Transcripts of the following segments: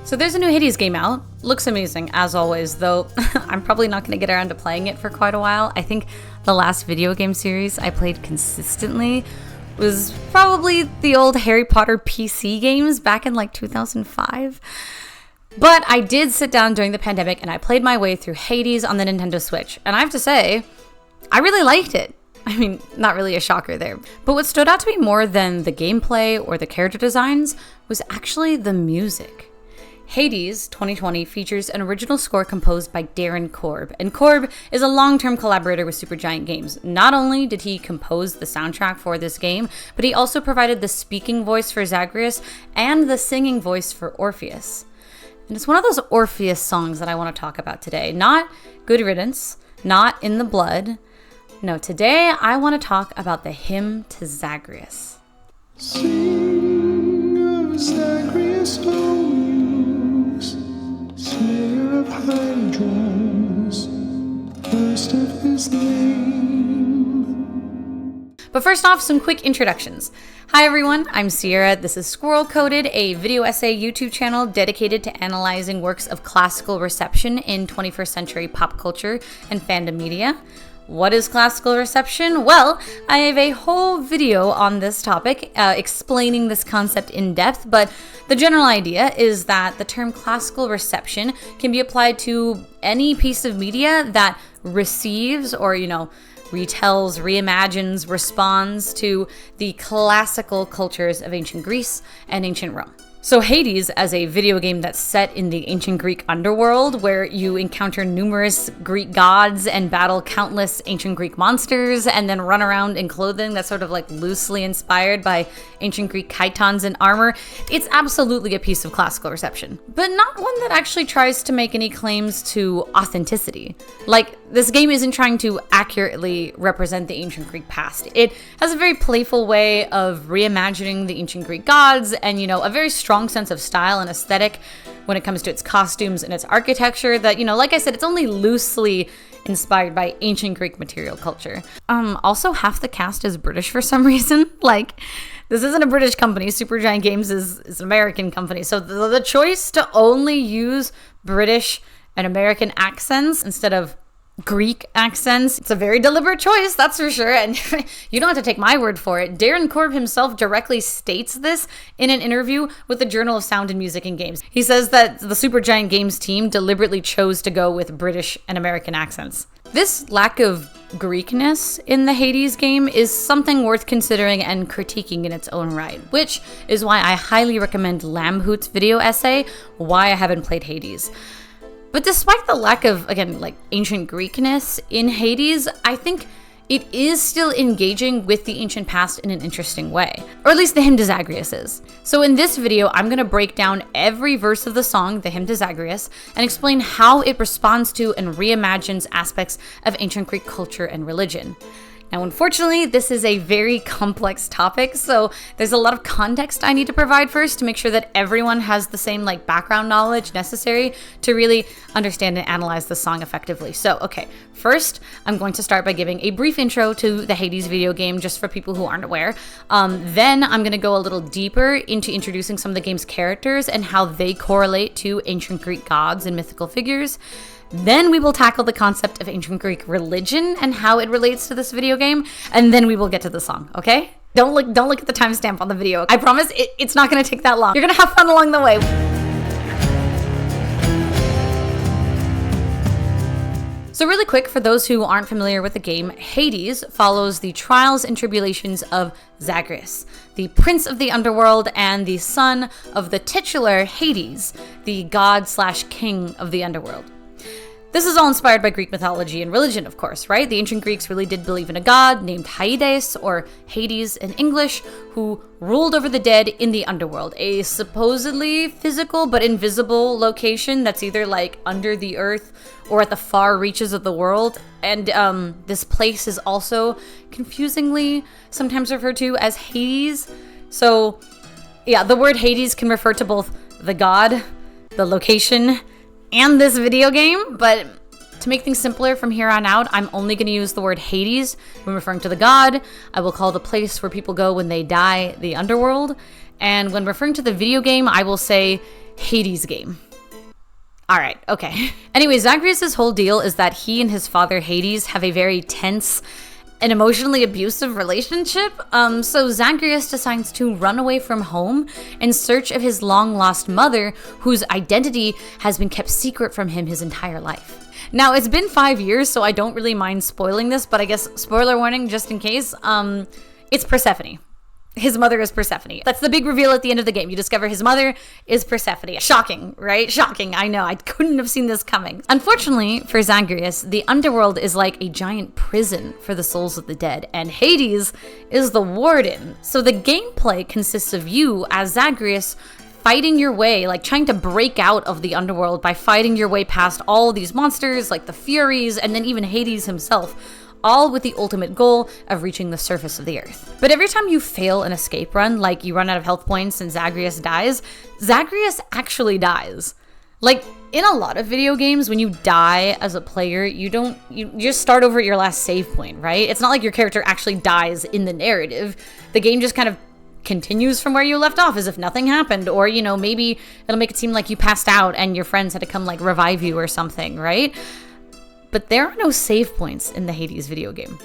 So there's a new Hades game out. Looks amazing, as always, though I'm probably not going to get around to playing it for quite a while. I think the last video game series I played consistently was probably the old Harry Potter PC games back in like 2005. But I did sit down during the pandemic and I played my way through Hades on the Nintendo Switch. And I have to say, I really liked it. I mean, not really a shocker there. But what stood out to me more than the gameplay or the character designs was actually the music. Hades 2020 features an original score composed by Darren Korb, and Korb is a long-term collaborator with Supergiant Games. Not only did he compose the soundtrack for this game, but he also provided the speaking voice for Zagreus and the singing voice for Orpheus. And it's one of those Orpheus songs that I want to talk about today. Not Good Riddance, not In the Blood. No, today I want to talk about the hymn to Zagreus. Sing of Zagreus, slayer of Hydras, first of his name. But first off, some quick introductions. Hi everyone, I'm Sierra. This is Squirrel Coded, a video essay YouTube channel dedicated to analyzing works of classical reception in 21st century pop culture and fandom media. What is classical reception? Well, I have a whole video on this topic explaining this concept in depth, but the general idea is that the term classical reception can be applied to any piece of media that receives or, retells, reimagines, responds to the classical cultures of ancient Greece and ancient Rome. So Hades, as a video game that's set in the ancient Greek underworld, where you encounter numerous Greek gods and battle countless ancient Greek monsters, and then run around in clothing that's sort of like loosely inspired by ancient Greek chitons and armor, it's absolutely a piece of classical reception. But not one that actually tries to make any claims to authenticity. Like, this game isn't trying to accurately represent the ancient Greek past. It has a very playful way of reimagining the ancient Greek gods and, a very strong sense of style and aesthetic when it comes to its costumes and its architecture that, like I said, it's only loosely inspired by ancient Greek material culture. Also, half the cast is British for some reason. Like, this isn't a British company. Supergiant Games is an American company. So the choice to only use British and American accents instead of Greek accents, it's a very deliberate choice, that's for sure, and you don't have to take my word for it. Darren Korb himself directly states this in an interview with the Journal of Sound and Music in Games. He says that the Supergiant Games team deliberately chose to go with British and American accents. This lack of Greekness in the Hades game is something worth considering and critiquing in its own right, which is why I highly recommend Lambhoot's video essay, Why I Haven't Played Hades. But despite the lack of, again, ancient Greekness in Hades, I think it is still engaging with the ancient past in an interesting way. Or at least the hymn to Zagreus is. So in this video, I'm going to break down every verse of the song, the hymn to Zagreus, and explain how it responds to and reimagines aspects of ancient Greek culture and religion. Now, unfortunately, this is a very complex topic, so there's a lot of context I need to provide first to make sure that everyone has the same background knowledge necessary to really understand and analyze the song effectively. So, okay, first, I'm going to start by giving a brief intro to the Hades video game, just for people who aren't aware. Then I'm going to go a little deeper into introducing some of the game's characters and how they correlate to ancient Greek gods and mythical figures. Then we will tackle the concept of ancient Greek religion and how it relates to this video game, and then we will get to the song, okay? Don't look at the timestamp on the video. I promise it's not gonna take that long. You're gonna have fun along the way. So really quick, for those who aren't familiar with the game, Hades follows the trials and tribulations of Zagreus, the prince of the underworld and the son of the titular Hades, the god/king of the underworld. This is all inspired by Greek mythology and religion, of course, right? The ancient Greeks really did believe in a god named Hades, or Hades in English, who ruled over the dead in the underworld, a supposedly physical but invisible location that's either under the earth or at the far reaches of the world. And this place is also confusingly sometimes referred to as Hades. So yeah, the word Hades can refer to both the god, the location, and this video game, but to make things simpler from here on out, I'm only going to use the word Hades when referring to the god. I will call the place where people go when they die the underworld, and when referring to the video game, I will say Hades game. All right, okay. Anyway, Zagreus' whole deal is that he and his father Hades have a very tense and emotionally abusive relationship. So Zagreus decides to run away from home in search of his long-lost mother, whose identity has been kept secret from him his entire life. Now, it's been 5 years, so I don't really mind spoiling this, but I guess spoiler warning just in case. It's Persephone. His mother is Persephone. That's the big reveal at the end of the game. You discover his mother is Persephone. Shocking, right? Shocking. I know. I couldn't have seen this coming. Unfortunately for Zagreus, the underworld is like a giant prison for the souls of the dead, and Hades is the warden. So the gameplay consists of you as Zagreus fighting your way, like trying to break out of the underworld by fighting your way past all these monsters like the Furies and then even Hades himself, all with the ultimate goal of reaching the surface of the earth. But every time you fail an escape run, like you run out of health points and Zagreus dies, Zagreus actually dies. Like in a lot of video games, when you die as a player, you just start over at your last save point, right? It's not like your character actually dies in the narrative. The game just kind of continues from where you left off as if nothing happened, or maybe it'll make it seem like you passed out and your friends had to come like revive you or something, right? But there are no save points in the Hades video game.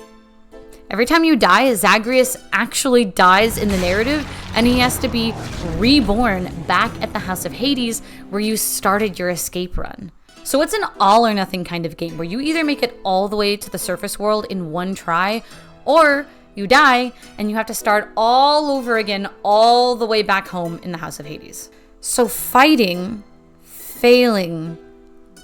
Every time you die, Zagreus actually dies in the narrative, and he has to be reborn back at the House of Hades where you started your escape run. So it's an all or nothing kind of game where you either make it all the way to the surface world in one try, or you die and you have to start all over again all the way back home in the House of Hades. So fighting, failing,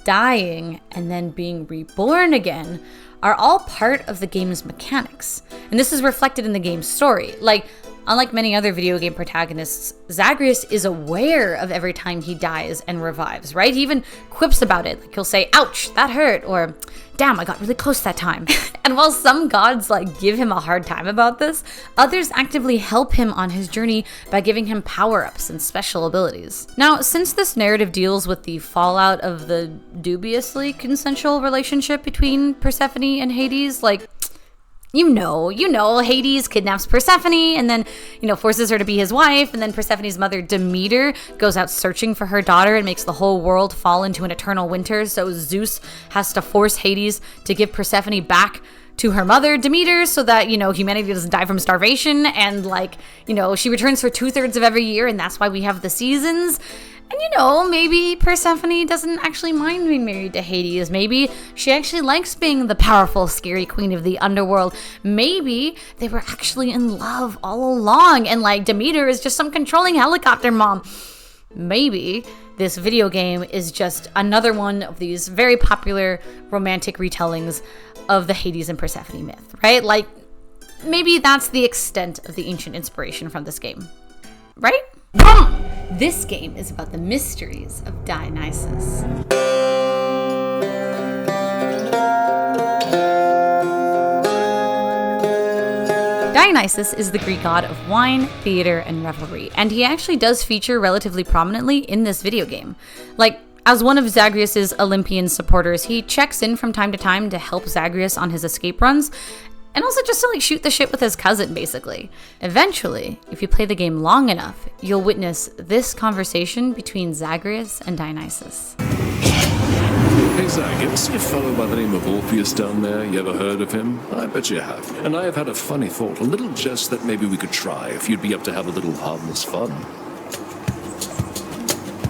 dying, and then being reborn again are all part of the game's mechanics. And this is reflected in the game's story. Like, unlike many other video game protagonists, Zagreus is aware of every time he dies and revives, right? He even quips about it. Like he'll say, ouch, that hurt, or damn, I got really close that time. And while some gods give him a hard time about this, others actively help him on his journey by giving him power-ups and special abilities. Now, since this narrative deals with the fallout of the dubiously consensual relationship between Persephone and Hades, Hades kidnaps Persephone and then, forces her to be his wife. And then Persephone's mother, Demeter, goes out searching for her daughter and makes the whole world fall into an eternal winter. So Zeus has to force Hades to give Persephone back to her mother, Demeter, so that, humanity doesn't die from starvation. And she returns for 2/3 of every year. And that's why we have the seasons. And maybe Persephone doesn't actually mind being married to Hades. Maybe she actually likes being the powerful, scary queen of the underworld. Maybe they were actually in love all along and Demeter is just some controlling helicopter mom. Maybe this video game is just another one of these very popular romantic retellings of the Hades and Persephone myth, right? Maybe that's the extent of the ancient inspiration from this game, right? This game is about the mysteries of Dionysus. Dionysus is the Greek god of wine, theater, and revelry, and he actually does feature relatively prominently in this video game. As one of Zagreus' Olympian supporters, he checks in from time to time to help Zagreus on his escape runs, and also just to shoot the shit with his cousin, basically. Eventually, if you play the game long enough, you'll witness this conversation between Zagreus and Dionysus. Hey Zag, ever see a fellow by the name of Orpheus down there? You ever heard of him? I bet you have. And I have had a funny thought, a little jest that maybe we could try if you'd be up to have a little harmless fun.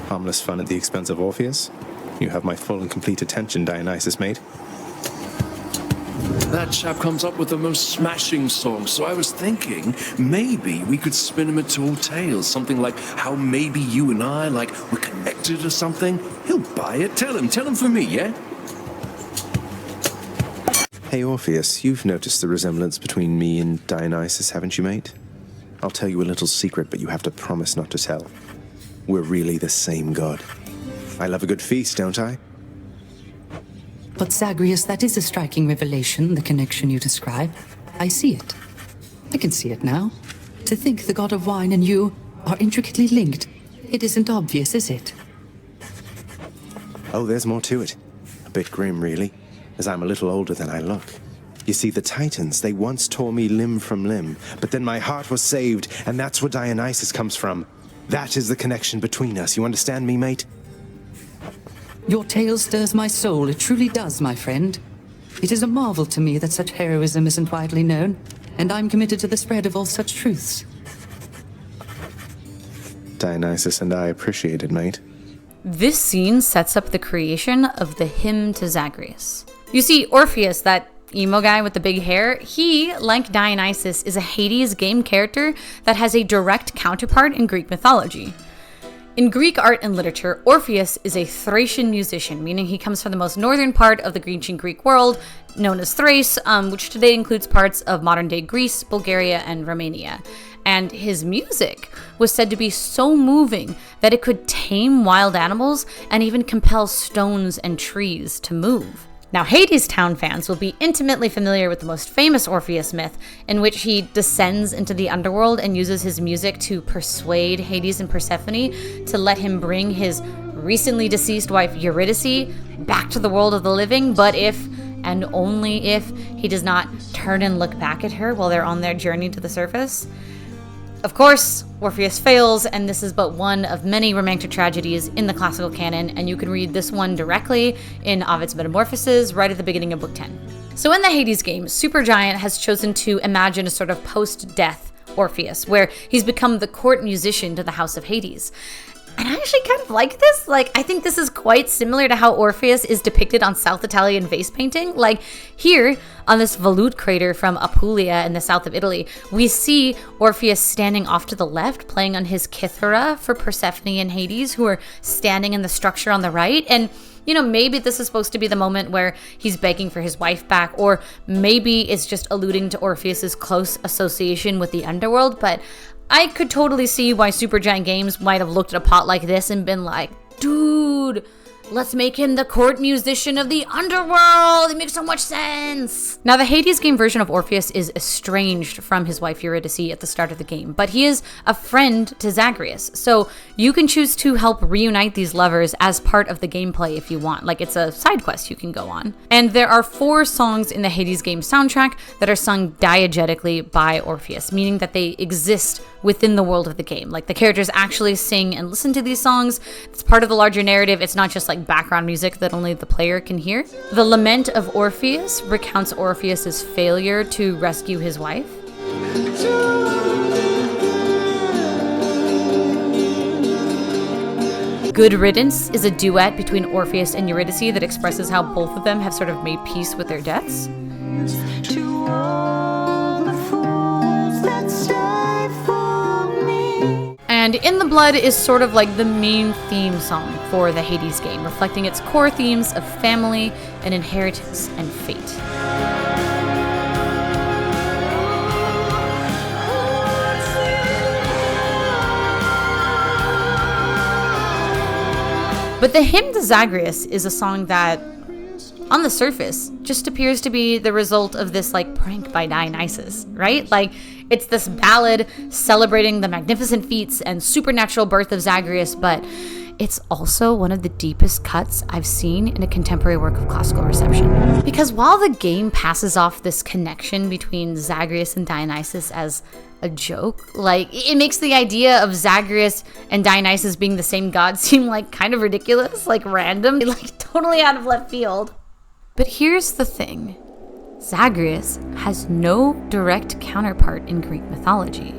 Harmless fun at the expense of Orpheus? You have my full and complete attention, Dionysus, mate. That chap comes up with the most smashing songs, so I was thinking maybe we could spin him a tall tale, something like how maybe you and I, we're connected or something. He'll buy it. Tell him for me, yeah? Hey Orpheus, you've noticed the resemblance between me and Dionysus, haven't you, mate? I'll tell you a little secret, but you have to promise not to tell. We're really the same god. I love a good feast, don't I? But Zagreus, that is a striking revelation, the connection you describe. I see it. I can see it now. To think the god of wine and you are intricately linked. It isn't obvious, is it? Oh, there's more to it. A bit grim, really, as I'm a little older than I look. You see, the Titans, they once tore me limb from limb, but then my heart was saved, and that's where Dionysus comes from. That is the connection between us. You understand me, mate? Your tale stirs my soul. It truly does, my friend. It is a marvel to me that such heroism isn't widely known, and I'm committed to the spread of all such truths. Dionysus and I appreciate it, mate. This scene sets up the creation of the hymn to Zagreus. You see, Orpheus, that emo guy with the big hair, he, like Dionysus, is a Hades game character that has a direct counterpart in Greek mythology. In Greek art and literature, Orpheus is a Thracian musician, meaning he comes from the most northern part of the ancient Greek world, known as Thrace, which today includes parts of modern-day Greece, Bulgaria, and Romania. And his music was said to be so moving that it could tame wild animals and even compel stones and trees to move. Now, Hades Town fans will be intimately familiar with the most famous Orpheus myth, in which he descends into the underworld and uses his music to persuade Hades and Persephone to let him bring his recently deceased wife Eurydice back to the world of the living, but if, and only if, he does not turn and look back at her while they're on their journey to the surface. Of course, Orpheus fails, and this is but one of many romantic tragedies in the classical canon, and you can read this one directly in Ovid's Metamorphoses right at the beginning of Book 10. So in the Hades game, Supergiant has chosen to imagine a sort of post-death Orpheus, where he's become the court musician to the House of Hades. And I actually kind of like this. I think this is quite similar to how Orpheus is depicted on South Italian vase painting. Here, on this volute crater from Apulia in the south of Italy, we see Orpheus standing off to the left, playing on his kithara for Persephone and Hades, who are standing in the structure on the right. And maybe this is supposed to be the moment where he's begging for his wife back, or maybe it's just alluding to Orpheus's close association with the underworld, but I could totally see why Supergiant Games might have looked at a plot like this and been like, dude, let's make him the court musician of the underworld. It makes so much sense. Now, the Hades game version of Orpheus is estranged from his wife Eurydice at the start of the game, but he is a friend to Zagreus. So you can choose to help reunite these lovers as part of the gameplay if you want. It's a side quest you can go on. And there are 4 songs in the Hades game soundtrack that are sung diegetically by Orpheus, meaning that they exist within the world of the game. The characters actually sing and listen to these songs. It's part of the larger narrative. It's not just background music that only the player can hear. The Lament of Orpheus recounts Orpheus's failure to rescue his wife. Good Riddance is a duet between Orpheus and Eurydice that expresses how both of them have sort of made peace with their deaths. To all the fools that stay for me. And In the Blood is sort of the main theme song for the Hades game, reflecting its core themes of family and inheritance and fate. But the hymn to Zagreus is a song that, on the surface, just appears to be the result of this prank by Dionysus, right? It's this ballad celebrating the magnificent feats and supernatural birth of Zagreus, but it's also one of the deepest cuts I've seen in a contemporary work of classical reception. Because while the game passes off this connection between Zagreus and Dionysus as a joke, it makes the idea of Zagreus and Dionysus being the same god seem kind of ridiculous, random, totally out of left field. But here's the thing. Zagreus has no direct counterpart in Greek mythology.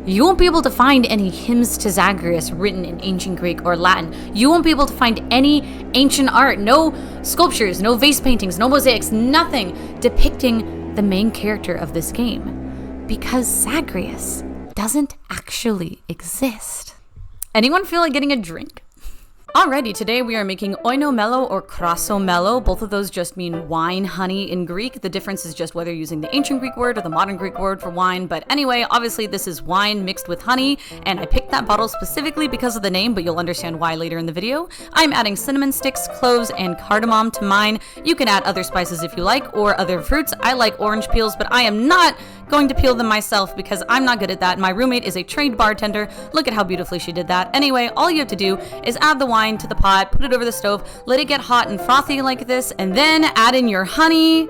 You won't be able to find any hymns to Zagreus written in ancient Greek or Latin. You won't be able to find any ancient art, no sculptures, no vase paintings, no mosaics, nothing depicting the main character of this game. Because Zagreus doesn't actually exist. Anyone feel like getting a drink? Alrighty, today we are making Oinomelo or Krasomelo. Both of those just mean wine, honey in Greek. The difference is just whether you're using the ancient Greek word or the modern Greek word for wine. But anyway, obviously this is wine mixed with honey, and I picked that bottle specifically because of the name, but you'll understand why later in the video. I'm adding cinnamon sticks, cloves, and cardamom to mine. You can add other spices if you like, or other fruits. I like orange peels, but I am not going to peel them myself because I'm not good at that. My roommate is a trained bartender. Look at how beautifully she did that. Anyway, all you have to do is add the wine to the pot, put it over the stove, let it get hot and frothy like this, and then add in your honey.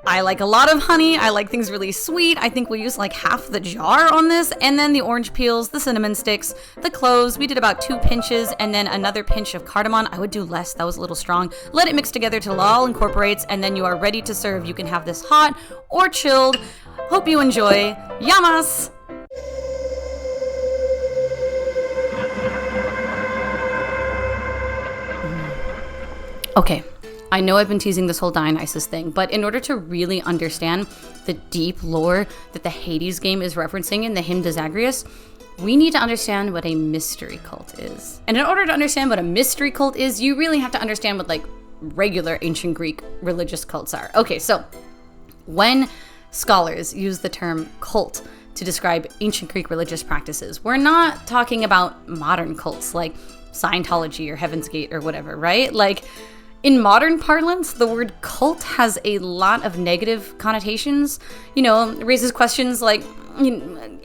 I like a lot of honey. I like things really sweet. I think we used like half the jar on this. And then the orange peels, the cinnamon sticks, the cloves. We did about 2 pinches and then another pinch of cardamom. I would do less. That was a little strong. Let it mix together till it all incorporates, and then you are ready to serve. You can have this hot or chilled. Hope you enjoy. Yamas! Okay. I know I've been teasing this whole Dionysus thing, but in order to really understand the deep lore that the Hades game is referencing in the hymn to Zagreus, we need to understand what a mystery cult is. And in order to understand what a mystery cult is, you really have to understand what like regular ancient Greek religious cults are. Okay, so when scholars use the term cult to describe ancient Greek religious practices, we're not talking about modern cults like Scientology or Heaven's Gate or whatever, right? Like, in modern parlance, the word cult has a lot of negative connotations. You know, it raises questions like,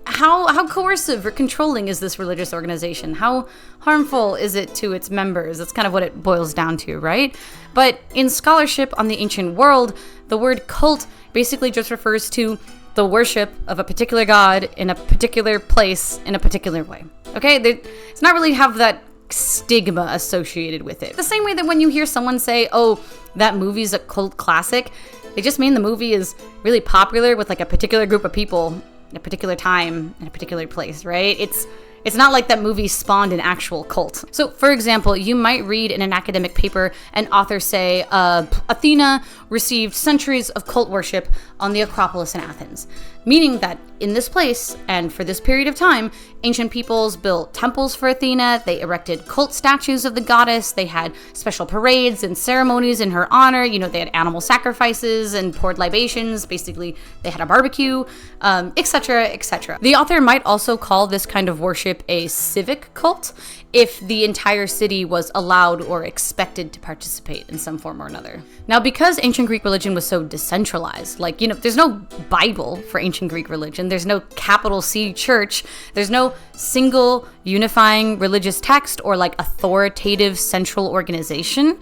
how coercive or controlling is this religious organization? How harmful is it to its members? That's kind of what it boils down to, right? But in scholarship on the ancient world, the word cult basically just refers to the worship of a particular god in a particular place in a particular way. Okay? It's not really have that stigma associated with it. The same way that when you hear someone say, oh, that movie's a cult classic, they just mean the movie is really popular with like a particular group of people in a particular time in a particular place, right? It's not like that movie spawned an actual cult. So, for example, you might read in an academic paper an author say, Athena received centuries of cult worship on the Acropolis in Athens, meaning that in this place and for this period of time, ancient peoples built temples for Athena, they erected cult statues of the goddess, they had special parades and ceremonies in her honor, they had animal sacrifices and poured libations, basically they had a barbecue, etc., etc. The author might also call this kind of worship a civic cult if the entire city was allowed or expected to participate in some form or another. Now, because ancient Greek religion was so decentralized, there's no Bible for ancient Greek religion, there's no capital C church, there's no single unifying religious text or authoritative central organization.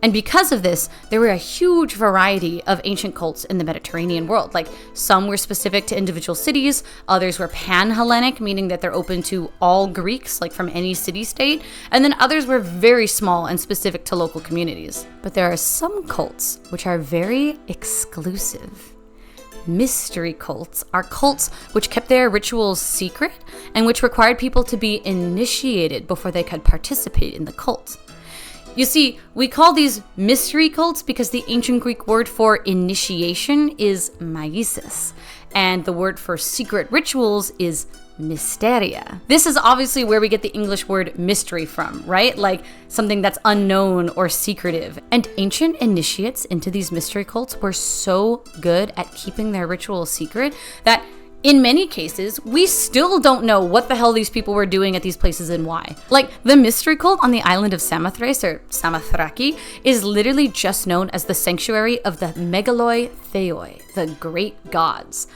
And because of this, there were a huge variety of ancient cults in the Mediterranean world. Some were specific to individual cities, others were pan-Hellenic, meaning that they're open to all Greeks, from any city-state, and then others were very small and specific to local communities. But there are some cults which are very exclusive. Mystery cults are cults which kept their rituals secret and which required people to be initiated before they could participate in the cult. You see, we call these mystery cults because the ancient Greek word for initiation is maisis, and the word for secret rituals is mysteria. This is obviously where we get the English word mystery from, right? Something that's unknown or secretive. And ancient initiates into these mystery cults were so good at keeping their rituals secret that in many cases, we still don't know what the hell these people were doing at these places and why. The mystery cult on the island of Samothrace, or Samothraki, is literally just known as the sanctuary of the Megaloi Theoi, the great gods.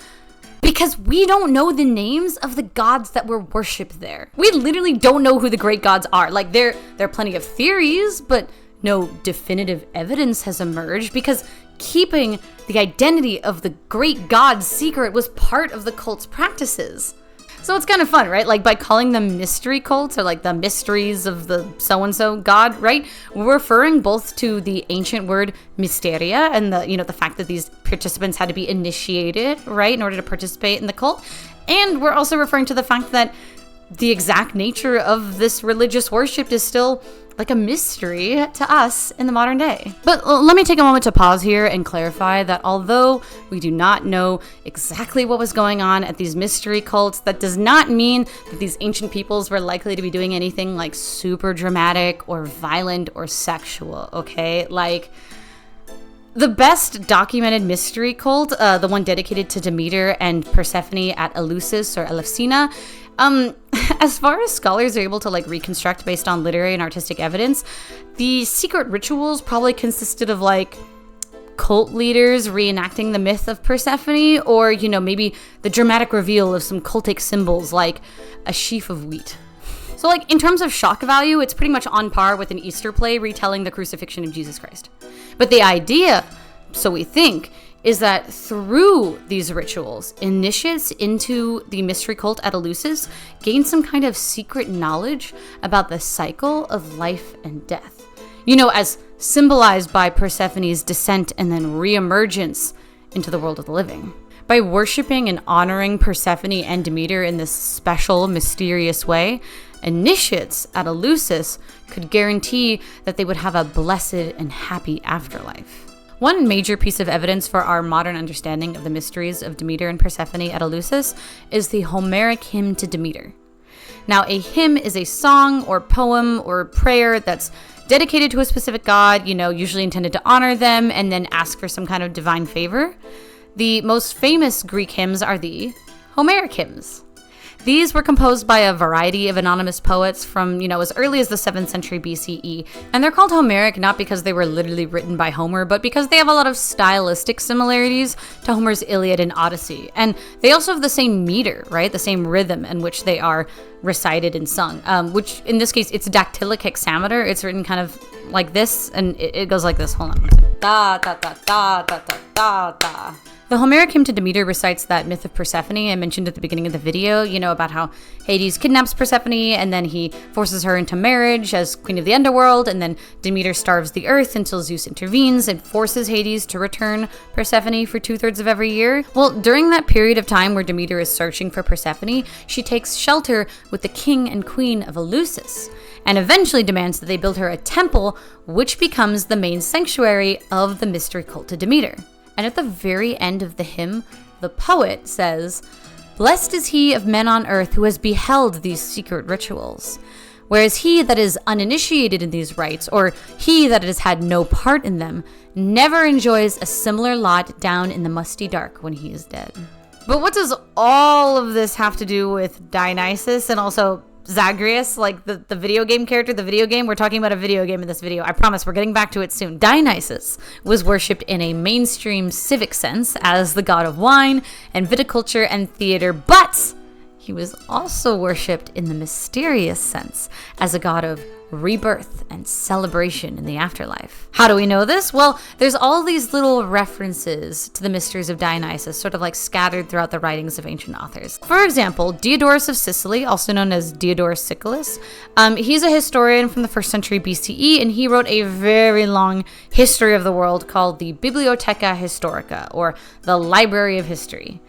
Because we don't know the names of the gods that were worshipped there. We literally don't know who the great gods are. There are plenty of theories, but no definitive evidence has emerged because keeping the identity of the great gods secret was part of the cult's practices. So it's kind of fun, right? By calling them mystery cults or the mysteries of the so-and-so god, right? We're referring both to the ancient word mysteria and the fact that these participants had to be initiated, right, in order to participate in the cult. And we're also referring to the fact that the exact nature of this religious worship is still a mystery to us in the modern day. But let me take a moment to pause here and clarify that although we do not know exactly what was going on at these mystery cults, that does not mean that these ancient peoples were likely to be doing anything super dramatic or violent or sexual, okay? The best documented mystery cult, the one dedicated to Demeter and Persephone at Eleusis or Elefsina, as far as scholars are able to reconstruct based on literary and artistic evidence, the secret rituals probably consisted of cult leaders reenacting the myth of Persephone, or maybe the dramatic reveal of some cultic symbols like a sheaf of wheat. So in terms of shock value, it's pretty much on par with an Easter play retelling the crucifixion of Jesus Christ. But the idea, so we think, is that through these rituals, initiates into the mystery cult at Eleusis gain some kind of secret knowledge about the cycle of life and death. You know, as symbolized by Persephone's descent and then reemergence into the world of the living. By worshiping and honoring Persephone and Demeter in this special, mysterious way, initiates at Eleusis could guarantee that they would have a blessed and happy afterlife. One major piece of evidence for our modern understanding of the mysteries of Demeter and Persephone at Eleusis is the Homeric hymn to Demeter. Now, a hymn is a song or poem or prayer that's dedicated to a specific god, usually intended to honor them and then ask for some kind of divine favor. The most famous Greek hymns are the Homeric hymns. These were composed by a variety of anonymous poets from, as early as the 7th century BCE. And they're called Homeric not because they were literally written by Homer, but because they have a lot of stylistic similarities to Homer's Iliad and Odyssey. And they also have the same meter, right? The same rhythm in which they are recited and sung, which in this case, it's dactylic hexameter. It's written kind of like this, and it goes like this. Hold on one second. Da, da, da, da, da, da, da, da. The Homeric hymn to Demeter recites that myth of Persephone I mentioned at the beginning of the video, about how Hades kidnaps Persephone and then he forces her into marriage as queen of the underworld, and then Demeter starves the earth until Zeus intervenes and forces Hades to return Persephone for 2/3 of every year. Well, during that period of time where Demeter is searching for Persephone, she takes shelter with the king and queen of Eleusis, and eventually demands that they build her a temple, which becomes the main sanctuary of the mystery cult to Demeter. And at the very end of the hymn, the poet says, "Blessed is he of men on earth who has beheld these secret rituals. Whereas he that is uninitiated in these rites, or he that has had no part in them, never enjoys a similar lot down in the musty dark when he is dead." But what does all of this have to do with Dionysus and also Zagreus, like the video game character, the video game? We're talking about a video game in this video. I promise we're getting back to it soon. Dionysus was worshipped in a mainstream civic sense as the god of wine and viticulture and theater, but he was also worshipped in the mysterious sense as a god of rebirth and celebration in the afterlife. How do we know this? Well, there's all these little references to the mysteries of Dionysus, sort of like scattered throughout the writings of ancient authors. For example, Diodorus of Sicily, also known as Diodorus Siculus, he's a historian from the 1st century BCE, and he wrote a very long history of the world called the Bibliotheca Historica, or the Library of History.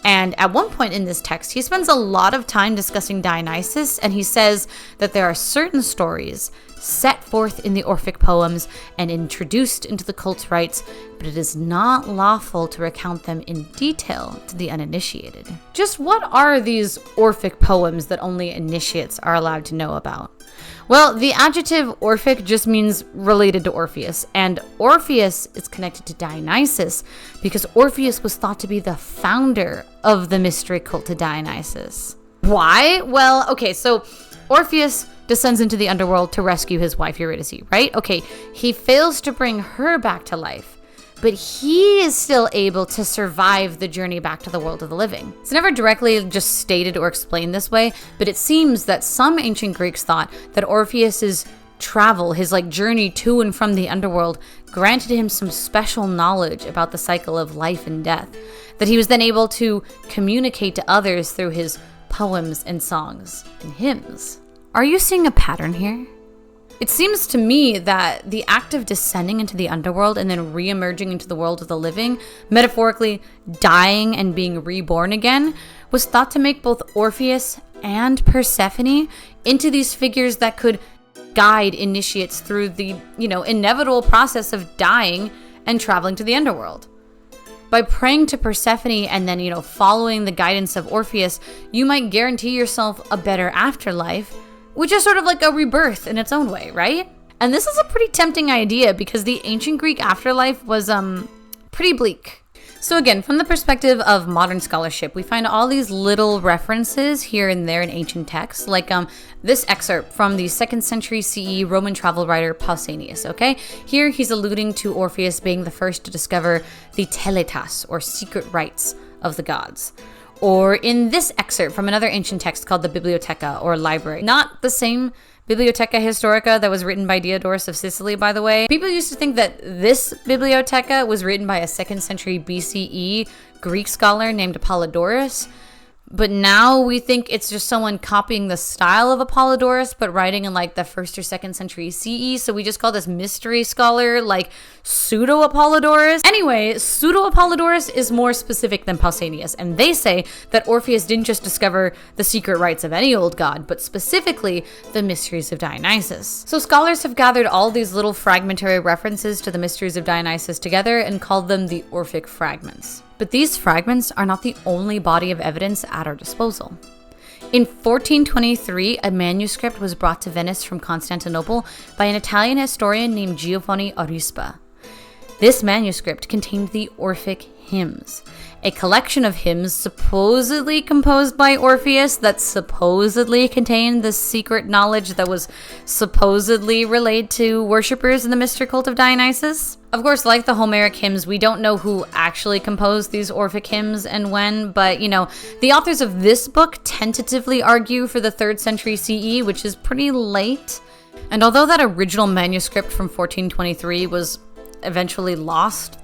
And at one point in this text, he spends a lot of time discussing Dionysus, and he says that there are certain stories set forth in the Orphic poems and introduced into the cult's rites, but it is not lawful to recount them in detail to the uninitiated. Just what are these Orphic poems that only initiates are allowed to know about? Well, the adjective Orphic just means related to Orpheus, and Orpheus is connected to Dionysus because Orpheus was thought to be the founder of the mystery cult to Dionysus. Why? Well, okay, so Orpheus descends into the underworld to rescue his wife Eurydice, right? Okay, he fails to bring her back to life, but he is still able to survive the journey back to the world of the living. It's never directly just stated or explained this way, but it seems that some ancient Greeks thought that Orpheus's travel, his journey to and from the underworld, granted him some special knowledge about the cycle of life and death, that he was then able to communicate to others through his poems and songs and hymns. Are you seeing a pattern here? It seems to me that the act of descending into the underworld and then re-emerging into the world of the living, metaphorically dying and being reborn again, was thought to make both Orpheus and Persephone into these figures that could guide initiates through the, inevitable process of dying and traveling to the underworld. By praying to Persephone and then, following the guidance of Orpheus, you might guarantee yourself a better afterlife, which is sort of like a rebirth in its own way, right? And this is a pretty tempting idea because the ancient Greek afterlife was pretty bleak. So again, from the perspective of modern scholarship, we find all these little references here and there in ancient texts, like this excerpt from the 2nd century CE Roman travel writer Pausanias, okay? Here he's alluding to Orpheus being the first to discover the teletas, or secret rites of the gods. Or in this excerpt from another ancient text called the Bibliotheca, or library. Not the same Bibliotheca Historica that was written by Diodorus of Sicily, by the way. People used to think that this Bibliotheca was written by a 2nd century BCE Greek scholar named Apollodorus. But now we think it's just someone copying the style of Apollodorus, but writing in like the 1st or 2nd century CE. So we just call this mystery scholar like pseudo-Apollodorus. Anyway, pseudo-Apollodorus is more specific than Pausanias, and they say that Orpheus didn't just discover the secret rites of any old god, but specifically the mysteries of Dionysus. So scholars have gathered all these little fragmentary references to the mysteries of Dionysus together and called them the Orphic fragments. But these fragments are not the only body of evidence at our disposal. In 1423, a manuscript was brought to Venice from Constantinople by an Italian historian named Giovanni Arispa. This manuscript contained the Orphic hymns, a collection of hymns supposedly composed by Orpheus that supposedly contained the secret knowledge that was supposedly relayed to worshippers in the mystery cult of Dionysus. Of course, like the Homeric hymns, we don't know who actually composed these Orphic hymns and when, but the authors of this book tentatively argue for the 3rd century CE, which is pretty late. And although that original manuscript from 1423 was eventually lost,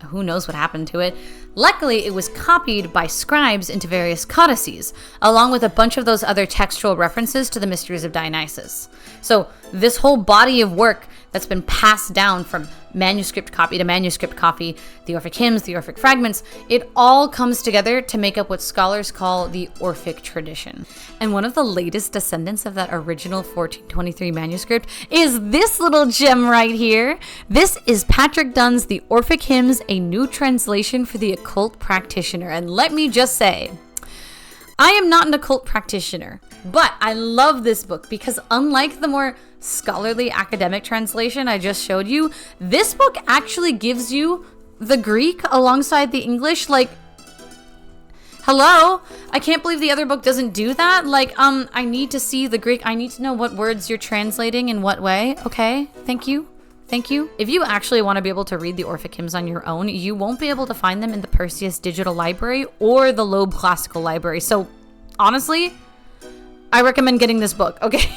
who knows what happened to it, luckily it was copied by scribes into various codices, along with a bunch of those other textual references to the mysteries of Dionysus. So this whole body of work that's been passed down from manuscript copy to manuscript copy, the Orphic hymns, the Orphic fragments, it all comes together to make up what scholars call the Orphic tradition. And one of the latest descendants of that original 1423 manuscript is this little gem right here. This is Patrick Dunn's The Orphic Hymns, a New Translation for the Occult Practitioner. And let me just say, I am not an occult practitioner, but I love this book because unlike the more scholarly academic translation I just showed you, this book actually gives you the Greek alongside the English. Hello? I can't believe the other book doesn't do that. I need to see the Greek. I need to know what words you're translating in what way. Okay, thank you. Thank you. If you actually want to be able to read the Orphic hymns on your own, you won't be able to find them in the Perseus Digital Library or the Loeb Classical Library. So, honestly, I recommend getting this book, okay?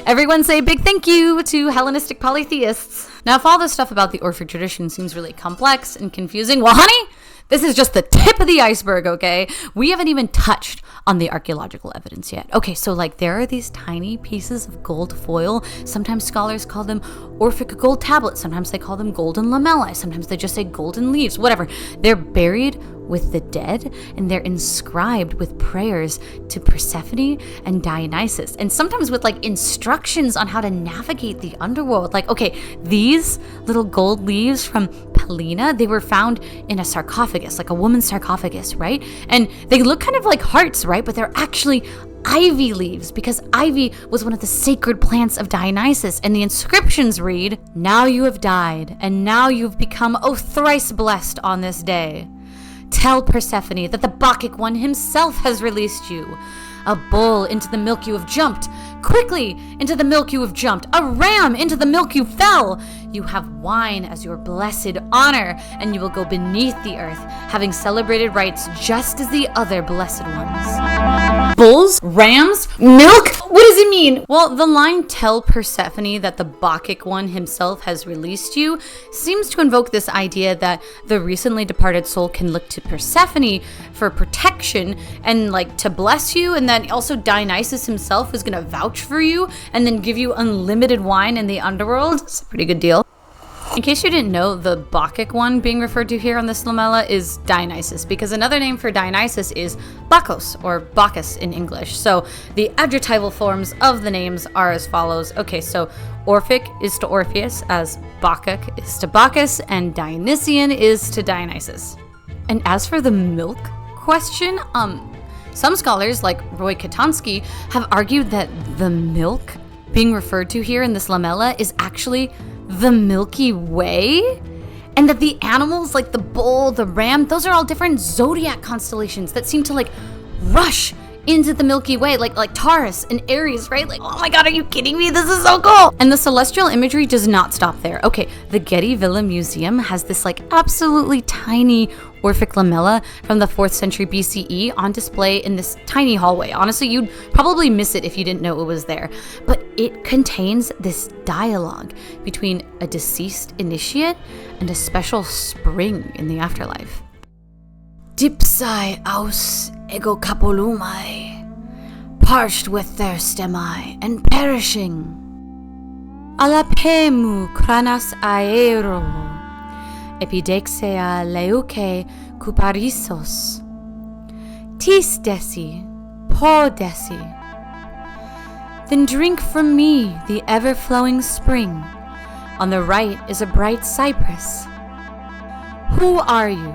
Everyone say big thank you to Hellenistic polytheists. Now, if all this stuff about the Orphic tradition seems really complex and confusing, well, honey, this is just the tip of the iceberg, okay? We haven't even touched on the archaeological evidence yet. Okay, so there are these tiny pieces of gold foil. Sometimes scholars call them Orphic gold tablets. Sometimes they call them golden lamellae. Sometimes they just say golden leaves, whatever. They're buried with the dead, and they're inscribed with prayers to Persephone and Dionysus, and sometimes with instructions on how to navigate the underworld. These little gold leaves from Pallina, they were found in a sarcophagus, a woman's sarcophagus, right? And they look kind of like hearts, right? But they're actually ivy leaves, because ivy was one of the sacred plants of Dionysus, and the inscriptions read, "Now you have died, and now you've become, oh, thrice blessed on this day. Tell Persephone that the Bacchic one himself has released you. A bull into the milk you have jumped. Quickly into the milk you have jumped. A ram into the milk you fell. You have wine as your blessed honor, and you will go beneath the earth, having celebrated rites just as the other blessed ones." Bulls? Rams? Milk? What does it mean? Well, the line "tell Persephone that the Bacchic one himself has released you" seems to invoke this idea that the recently departed soul can look to Persephone for protection and to bless you, and that also Dionysus himself is going to vouch for you and then give you unlimited wine in the underworld. It's a pretty good deal. In case you didn't know, the Bacchic one being referred to here on this lamella is Dionysus, because another name for Dionysus is Bacchus, or Bacchus in English. So the adjectival forms of the names are as follows. Okay, so Orphic is to Orpheus, as Bacchic is to Bacchus, and Dionysian is to Dionysus. And as for the milk question, some scholars, like Roy Katansky, have argued that the milk being referred to here in this lamella is actually the Milky Way, and that the animals like the bull, the ram, those are all different zodiac constellations that seem to rush into the Milky Way, like Taurus and Aries, right? Like, oh my god, are you kidding me? This is so cool. And the celestial imagery does not stop there. Okay, the Getty Villa Museum has this like absolutely tiny Orphic lamella from the 4th century BCE on display in this tiny hallway. Honestly, you'd probably miss it if you didn't know it was there. But it contains this dialogue between a deceased initiate and a special spring in the afterlife. Dipsai aus ego capolumai, parched with thirst am I, and perishing. Alapemu kranas aero, epidexea leuke kuparisos. Tis desi, po desi. Then drink from me the ever-flowing spring. On the right is a bright cypress. Who are you?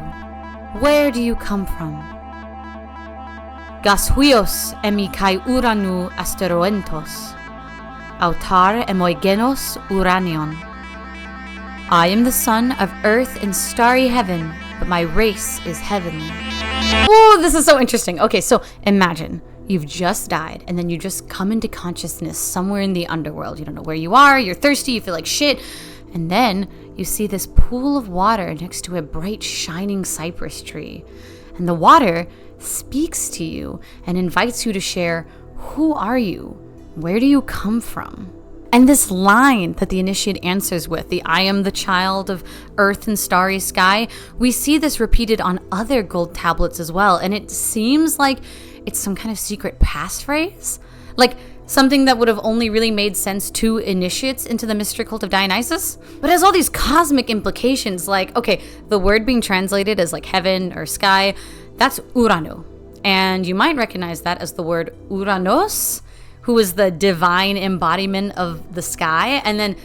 Where do you come from? Gashuios emi kai uranu asteroentos, autar emoigenos uranion. I am the son of earth and starry heaven, but my race is heavenly. Oh, this is so interesting. Okay, so imagine you've just died and then you just come into consciousness somewhere in the underworld. You don't know where you are, you're thirsty, you feel like shit, and then you see this pool of water next to a bright shining cypress tree. And the water speaks to you and invites you to share, who are you? Where do you come from? And this line that the initiate answers with, the I am the child of earth and starry sky, we see this repeated on other gold tablets as well. And it seems like it's some kind of secret passphrase. Like something that would have only really made sense to initiates into the mystery cult of Dionysus. But it has all these cosmic implications, like, okay, the word being translated as like heaven or sky, that's Urano. And you might recognize that as the word Uranos, who is the divine embodiment of the sky. And then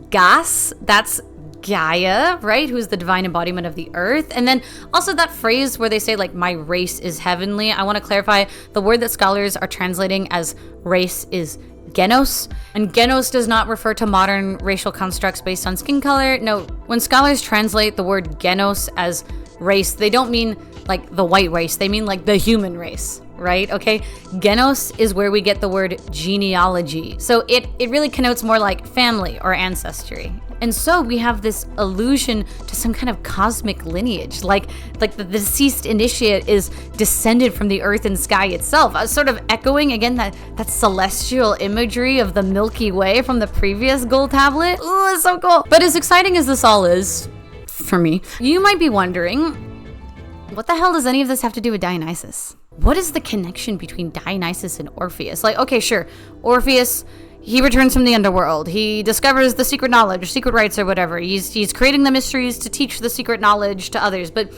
Gas, that's Gaia, right? Who's the divine embodiment of the earth. And then also that phrase where they say like, my race is heavenly. I want to clarify, the word that scholars are translating as race is genos. And genos does not refer to modern racial constructs based on skin color. No, when scholars translate the word genos as race, they don't mean like the white race. They mean like the human race, right? Okay. Genos is where we get the word genealogy. So it really connotes more like family or ancestry. And so we have this allusion to some kind of cosmic lineage, like the deceased initiate is descended from the earth and sky itself, sort of echoing again that celestial imagery of the Milky Way from the previous gold tablet. Ooh, it's so cool. But as exciting as this all is, for me, you might be wondering, what the hell does any of this have to do with Dionysus? What is the connection between Dionysus and Orpheus? Like, okay, sure, Orpheus, he returns from the underworld. He discovers the secret knowledge, secret rites or whatever. He's creating the mysteries to teach the secret knowledge to others. But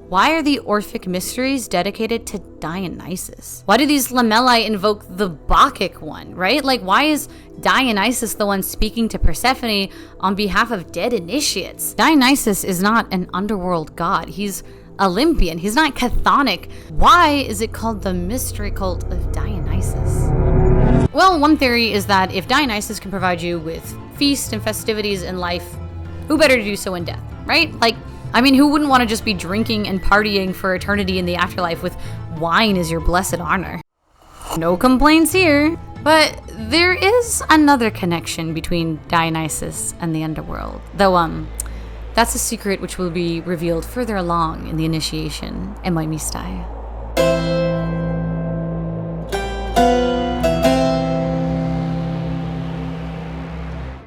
why are the Orphic mysteries dedicated to Dionysus? Why do these lamellae invoke the Bacchic one, right? Like, why is Dionysus the one speaking to Persephone on behalf of dead initiates? Dionysus is not an underworld god. He's Olympian. He's not chthonic. Why is it called the mystery cult of Dionysus? Well, one theory is that if Dionysus can provide you with feast and festivities in life, who better to do so in death, right? Like, I mean, who wouldn't want to just be drinking and partying for eternity in the afterlife with wine as your blessed honor? No complaints here. But there is another connection between Dionysus and the underworld, though that's a secret which will be revealed further along in the initiation. Emoi mistai.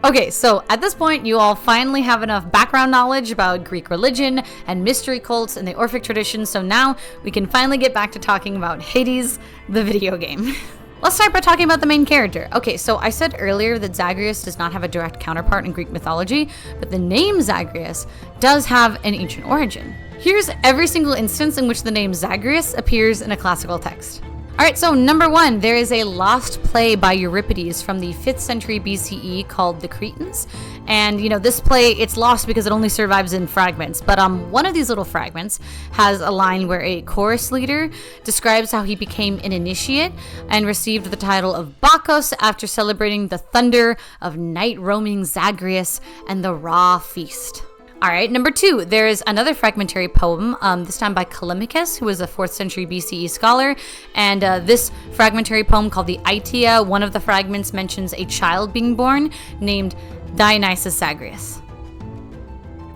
Okay, so at this point, you all finally have enough background knowledge about Greek religion and mystery cults and the Orphic tradition, so now we can finally get back to talking about Hades, the video game. Let's start by talking about the main character. Okay, so I said earlier that Zagreus does not have a direct counterpart in Greek mythology, but the name Zagreus does have an ancient origin. Here's every single instance in which the name Zagreus appears in a classical text. All right, so number one, there is a lost play by Euripides from the 5th century BCE called The Cretans. And, you know, this play, it's lost because it only survives in fragments. But one of these little fragments has a line where a chorus leader describes how he became an initiate and received the title of Bacchus after celebrating the thunder of night-roaming Zagreus and the raw feast. All right, number 2, there is another fragmentary poem, this time by Callimachus, who was a 4th century BCE scholar. And this fragmentary poem called the Aitia, one of the fragments mentions a child being born named Dionysus Zagreus.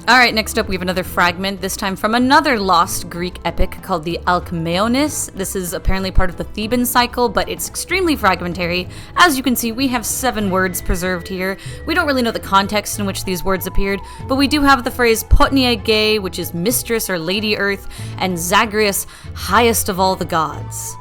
All right, next up we have another fragment, this time from another lost Greek epic called the Alcmaeonis. This is apparently part of the Theban cycle, but it's extremely fragmentary. As you can see, we have 7 words preserved here. We don't really know the context in which these words appeared, but we do have the phrase Potnia Ge, which is mistress or lady earth, and Zagreus, highest of all the gods.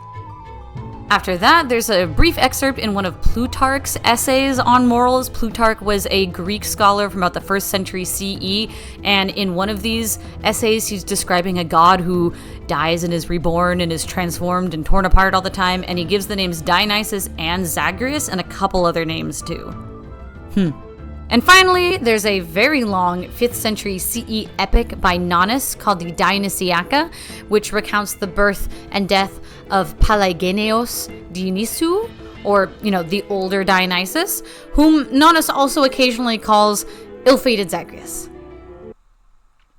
After that, there's a brief excerpt in one of Plutarch's essays on morals. Plutarch was a Greek scholar from about the 1st century CE, and in one of these essays, he's describing a god who dies and is reborn and is transformed and torn apart all the time, and he gives the names Dionysus and Zagreus and a couple other names too. And finally, there's a very long 5th century CE epic by Nonnus called the Dionysiaca, which recounts the birth and death of Palageneos Dionysu, or, the older Dionysus, whom Nonnus also occasionally calls ill-fated Zagreus.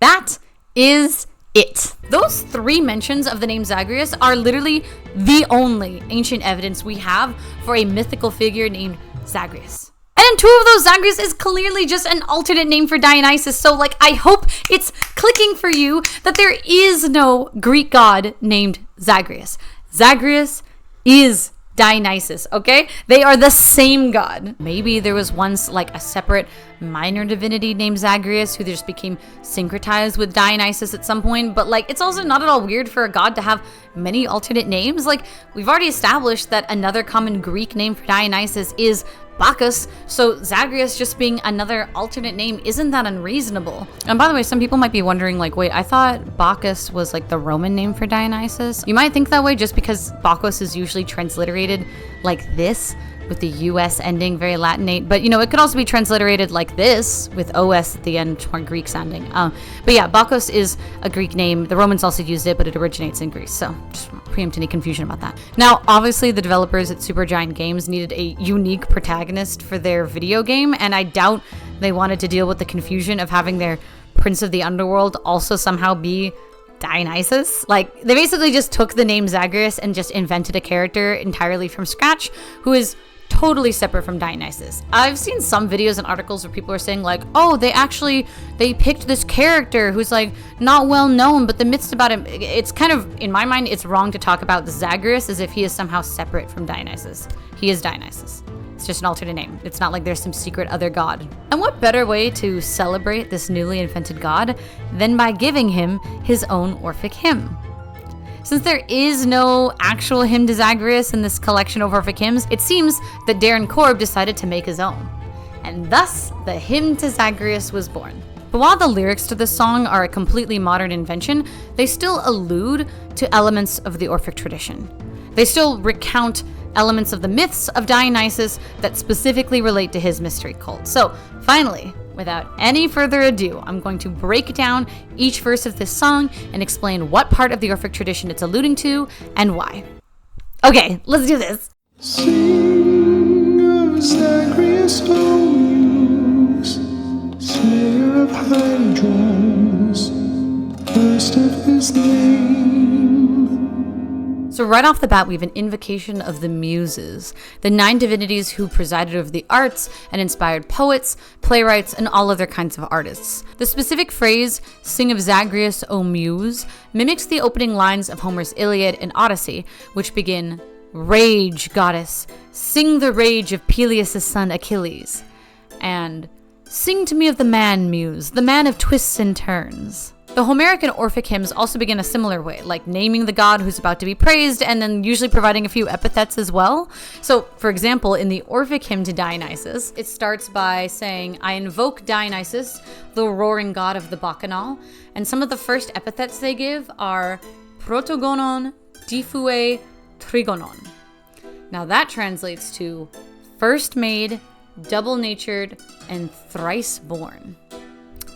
That is it. Those 3 mentions of the name Zagreus are literally the only ancient evidence we have for a mythical figure named Zagreus. And in 2 of those, Zagreus is clearly just an alternate name for Dionysus. So, I hope it's clicking for you that there is no Greek god named Zagreus. Zagreus is Dionysus, okay? They are the same god. Maybe there was once a separate minor divinity named Zagreus who just became syncretized with Dionysus at some point, but it's also not at all weird for a god to have many alternate names. We've already established that another common Greek name for Dionysus is Bacchus, so Zagreus just being another alternate name isn't that unreasonable. And by the way, some people might be wondering, wait, I thought Bacchus was the Roman name for Dionysus. You might think that way just because Bacchus is usually transliterated like this, with the US ending, very Latinate, but it could also be transliterated like this with OS at the end, more Greek sounding. But yeah, Bacchus is a Greek name. The Romans also used it, but it originates in Greece, so just preempt any confusion about that. Now, obviously the developers at Supergiant Games needed a unique protagonist for their video game, and I doubt they wanted to deal with the confusion of having their Prince of the Underworld also somehow be Dionysus. They basically just took the name Zagreus and just invented a character entirely from scratch who is totally separate from Dionysus. I've seen some videos and articles where people are saying oh, they picked this character who's not well known, but the myths about him, it's kind of, in my mind, it's wrong to talk about Zagreus as if he is somehow separate from Dionysus. He is Dionysus. It's just an alternate name. It's not like there's some secret other god. And what better way to celebrate this newly invented god than by giving him his own Orphic hymn? Since there is no actual hymn to Zagreus in this collection of Orphic hymns, it seems that Darren Korb decided to make his own. And thus, the hymn to Zagreus was born. But while the lyrics to this song are a completely modern invention, they still allude to elements of the Orphic tradition. They still recount elements of the myths of Dionysus that specifically relate to his mystery cult. So, finally, without any further ado, I'm going to break down each verse of this song and explain what part of the Orphic tradition it's alluding to and why. Okay, let's do this. Sing of Zagreus, O Muse, slayer of Hydras, first of his name. So right off the bat, we have an invocation of the Muses, the 9 divinities who presided over the arts and inspired poets, playwrights, and all other kinds of artists. The specific phrase, "Sing of Zagreus, O Muse," mimics the opening lines of Homer's Iliad and Odyssey, which begin, "Rage, goddess, sing the rage of Peleus' son Achilles," and "Sing to me of the man, Muse, the man of twists and turns." The Homeric and Orphic hymns also begin a similar way, naming the god who's about to be praised and then usually providing a few epithets as well. So, for example, in the Orphic hymn to Dionysus, it starts by saying, "I invoke Dionysus, the roaring god of the Bacchanal," and some of the first epithets they give are protogonon, diffue, trigonon. Now that translates to first made, double-natured, and thrice born.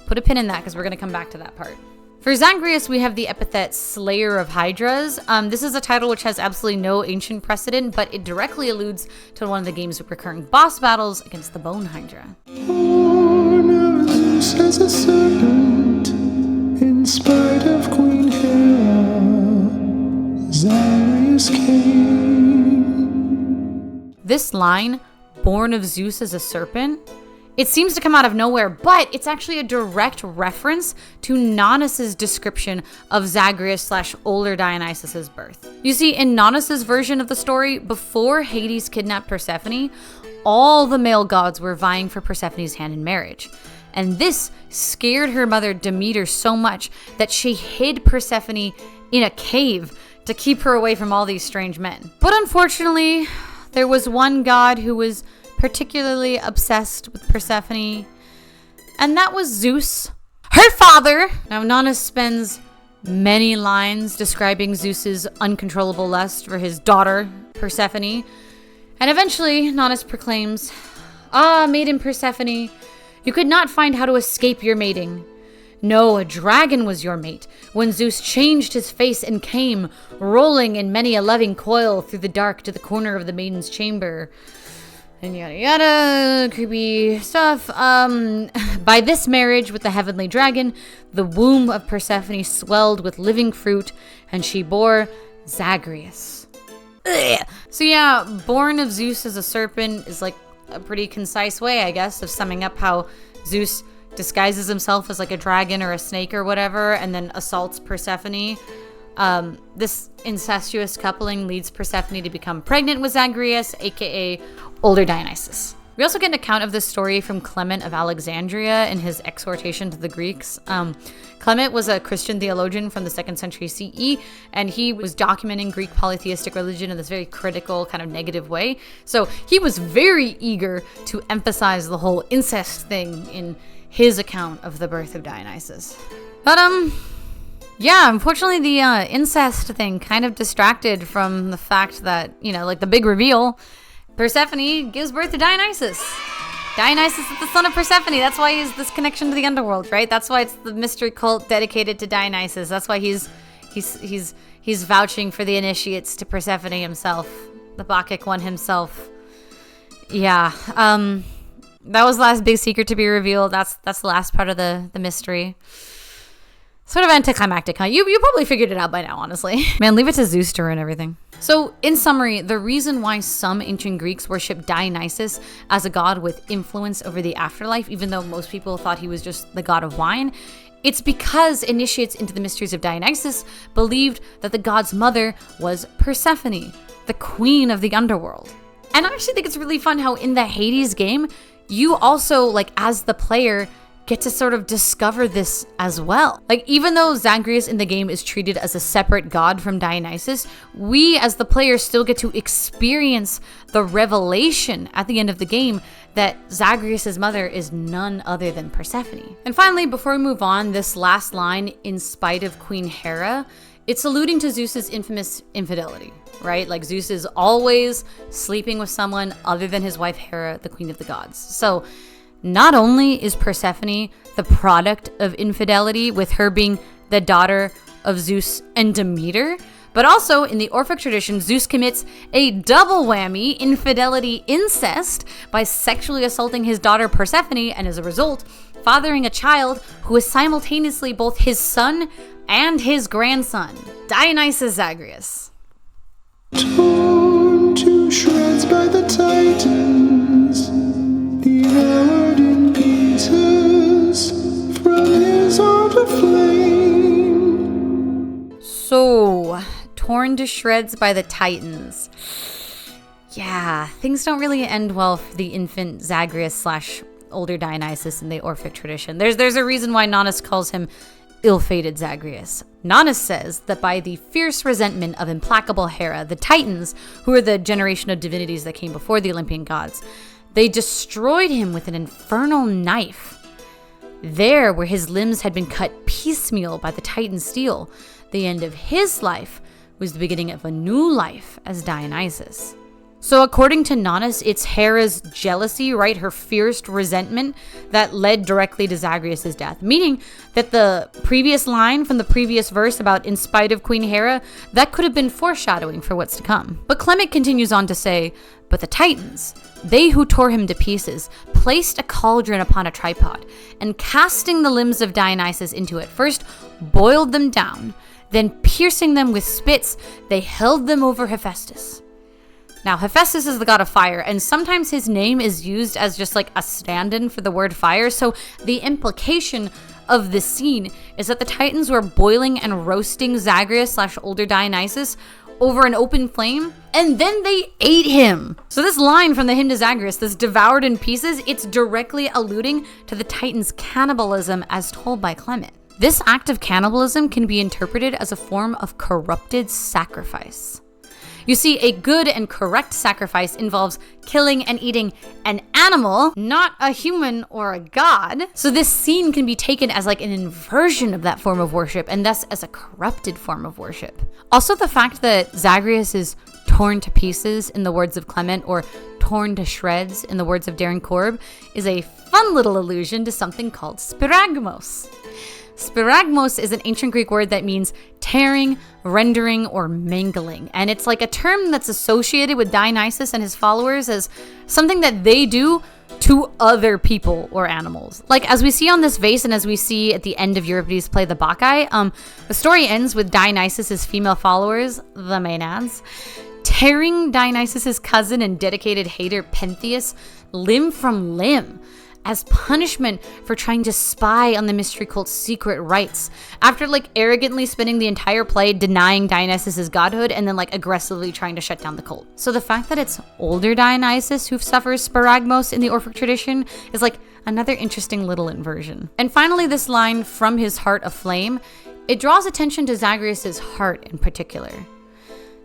Put a pin in that because we're going to come back to that part. For Zagreus, we have the epithet Slayer of Hydras. This is a title which has absolutely no ancient precedent, but it directly alludes to one of the game's recurring boss battles against the Bone Hydra. Born of Zeus as a serpent, spite of Queen Hera, Zagreus came. This line, born of Zeus as a serpent, it seems to come out of nowhere, but it's actually a direct reference to Nonnus's description of Zagreus / older Dionysus's birth. You see, in Nonnus's version of the story, before Hades kidnapped Persephone, all the male gods were vying for Persephone's hand in marriage. And this scared her mother Demeter so much that she hid Persephone in a cave to keep her away from all these strange men. But unfortunately, there was one god who was particularly obsessed with Persephone, and that was Zeus, her father. Now, Nonnus spends many lines describing Zeus's uncontrollable lust for his daughter, Persephone, and eventually Nonnus proclaims, "Ah, maiden Persephone, you could not find how to escape your mating. No, a dragon was your mate, when Zeus changed his face and came, rolling in many a loving coil through the dark to the corner of the maiden's chamber." And yada yada, creepy stuff. By this marriage with the heavenly dragon, the womb of Persephone swelled with living fruit, and she bore Zagreus. Ugh. So yeah, born of Zeus as a serpent is like a pretty concise way, I guess, of summing up how Zeus disguises himself as like a dragon or a snake or whatever, and then assaults Persephone. This incestuous coupling leads Persephone to become pregnant with Zagreus, aka older Dionysus. We also get an account of this story from Clement of Alexandria in his exhortation to the Greeks. Clement was a Christian theologian from the 2nd century CE, and he was documenting Greek polytheistic religion in this very critical, kind of negative way. So he was very eager to emphasize the whole incest thing in his account of the birth of Dionysus. But, yeah, unfortunately the incest thing kind of distracted from the fact that, you know, like the big reveal, Persephone gives birth to Dionysus. Dionysus is the son of Persephone. That's why he's this connection to the underworld, right? That's why it's the mystery cult dedicated to Dionysus. That's why he's vouching for the initiates to Persephone himself, the Bacchic one himself. Yeah, that was the last big secret to be revealed. That's the last part of the mystery. Sort of anticlimactic, huh? You probably figured it out by now, honestly. Man, leave it to Zeus to ruin everything. So, in summary, the reason why some ancient Greeks worship Dionysus as a god with influence over the afterlife, even though most people thought he was just the god of wine, it's because initiates into the mysteries of Dionysus believed that the god's mother was Persephone, the queen of the underworld. And I actually think it's really fun how in the Hades game, you also, like, as the player, get to sort of discover this as well. Like, even though Zagreus in the game is treated as a separate god from Dionysus, we as the player still get to experience the revelation at the end of the game that Zagreus' mother is none other than Persephone. And finally, before we move on, this last line, in spite of Queen Hera, it's alluding to Zeus's infamous infidelity, right? Like, Zeus is always sleeping with someone other than his wife Hera, the queen of the gods. So not only is Persephone the product of infidelity, with her being the daughter of Zeus and Demeter, but also in the Orphic tradition, Zeus commits a double whammy infidelity incest by sexually assaulting his daughter Persephone, and as a result, fathering a child who is simultaneously both his son and his grandson, Dionysus Zagreus. Torn to shreds by the Titans, devoured in pieces from his altar flame. So, torn to shreds by the Titans. Yeah, things don't really end well for the infant Zagreus / older Dionysus in the Orphic tradition. There's a reason why Nonnus calls him ill-fated Zagreus. Nonnus says that by the fierce resentment of implacable Hera, the Titans, who are the generation of divinities that came before the Olympian gods, they destroyed him with an infernal knife. There, where his limbs had been cut piecemeal by the Titan steel, the end of his life was the beginning of a new life as Dionysus. So according to Nonnus, it's Hera's jealousy, right, her fierce resentment, that led directly to Zagreus' death. Meaning that the previous line from the previous verse about in spite of Queen Hera, that could have been foreshadowing for what's to come. But Clement continues on to say, but the Titans, they who tore him to pieces, placed a cauldron upon a tripod, and casting the limbs of Dionysus into it, first boiled them down, then piercing them with spits, they held them over Hephaestus. Now, Hephaestus is the god of fire, and sometimes his name is used as just like a stand-in for the word fire, so the implication of this scene is that the Titans were boiling and roasting Zagreus / older Dionysus over an open flame, and then they ate him. So this line from the hymn to Zagreus, this devoured in pieces, it's directly alluding to the Titans' cannibalism as told by Clement. This act of cannibalism can be interpreted as a form of corrupted sacrifice. You see, a good and correct sacrifice involves killing and eating an animal, not a human or a god. So this scene can be taken as like an inversion of that form of worship, and thus as a corrupted form of worship. Also, the fact that Zagreus is torn to pieces in the words of Clement, or torn to shreds in the words of Darren Korb, is a fun little allusion to something called spiragmos. Spiragmos is an ancient Greek word that means tearing, rendering, or mangling. And it's like a term that's associated with Dionysus and his followers as something that they do to other people or animals. Like as we see on this vase and as we see at the end of Euripides' play The Bacchae, the story ends with Dionysus' female followers, the Maenads, tearing Dionysus' cousin and dedicated hater Pentheus limb from limb as punishment for trying to spy on the mystery cult's secret rites, after like arrogantly spending the entire play denying Dionysus' godhood and then like aggressively trying to shut down the cult. So the fact that it's older Dionysus who suffers spiragmos in the Orphic tradition is like another interesting little inversion. And finally, this line, from his heart of flame, it draws attention to Zagreus' heart in particular.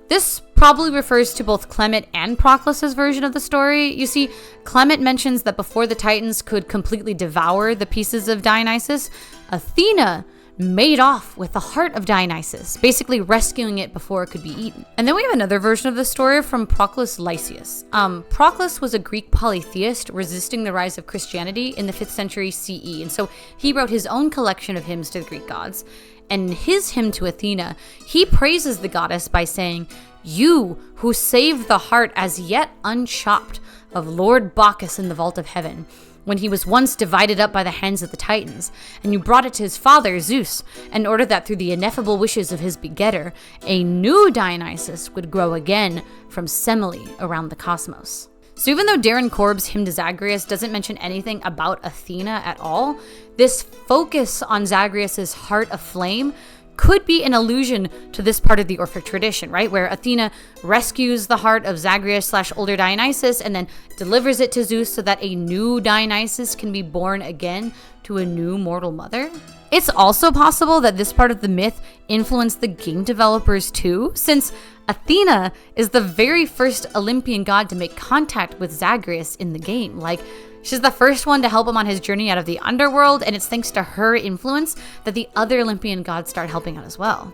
This probably refers to both Clement and Proclus's version of the story. You see, Clement mentions that before the Titans could completely devour the pieces of Dionysus, Athena made off with the heart of Dionysus, basically rescuing it before it could be eaten. And then we have another version of the story from Proclus Lysias. Proclus was a Greek polytheist resisting the rise of Christianity in the 5th century CE, and so he wrote his own collection of hymns to the Greek gods. And in his hymn to Athena, he praises the goddess by saying, "You who saved the heart as yet unchopped of Lord Bacchus in the vault of heaven, when he was once divided up by the hands of the Titans, and you brought it to his father Zeus, in order that through the ineffable wishes of his begetter, a new Dionysus would grow again from Semele around the cosmos." So even though Darren Korb's hymn to Zagreus doesn't mention anything about Athena at all, this focus on Zagreus' heart of flame could be an allusion to this part of the Orphic tradition, right? Where Athena rescues the heart of Zagreus / older Dionysus and then delivers it to Zeus so that a new Dionysus can be born again to a new mortal mother. It's also possible that this part of the myth influenced the game developers too, since Athena is the very first Olympian god to make contact with Zagreus in the game. Like, she's the first one to help him on his journey out of the underworld, and it's thanks to her influence that the other Olympian gods start helping out as well.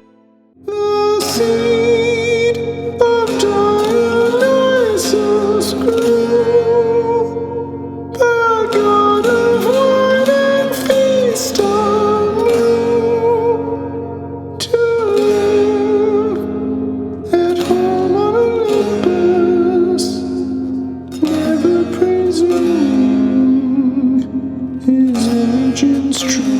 The seed of Dionysus grew, the god of wine and feast anew, to live at home on Olympus, never praising his virgins true.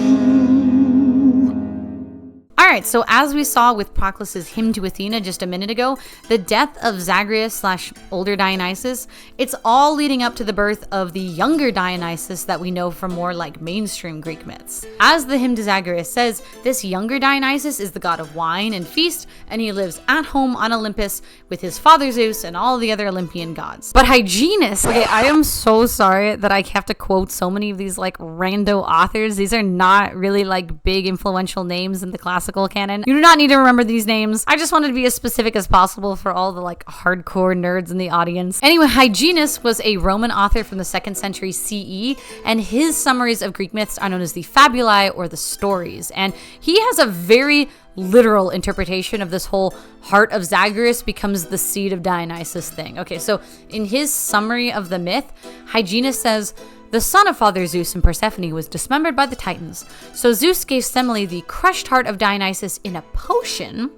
Alright, so as we saw with Proclus's hymn to Athena just a minute ago, the death of Zagreus / older Dionysus, it's all leading up to the birth of the younger Dionysus that we know from more like mainstream Greek myths. As the hymn to Zagreus says, this younger Dionysus is the god of wine and feast, and he lives at home on Olympus with his father Zeus and all the other Olympian gods. But Hyginus, okay, I am so sorry that I have to quote so many of these like rando authors. These are not really like big influential names in the classical canon. You do not need to remember these names. I just wanted to be as specific as possible for all the like hardcore nerds in the audience. Anyway, Hyginus was a Roman author from the 2nd century CE, and his summaries of Greek myths are known as the fabulae or the stories. And he has a very literal interpretation of this whole heart of Zagreus becomes the seed of Dionysus thing. Okay, so in his summary of the myth, Hyginus says, "The son of Father Zeus and Persephone was dismembered by the Titans. So Zeus gave Semele the crushed heart of Dionysus in a potion,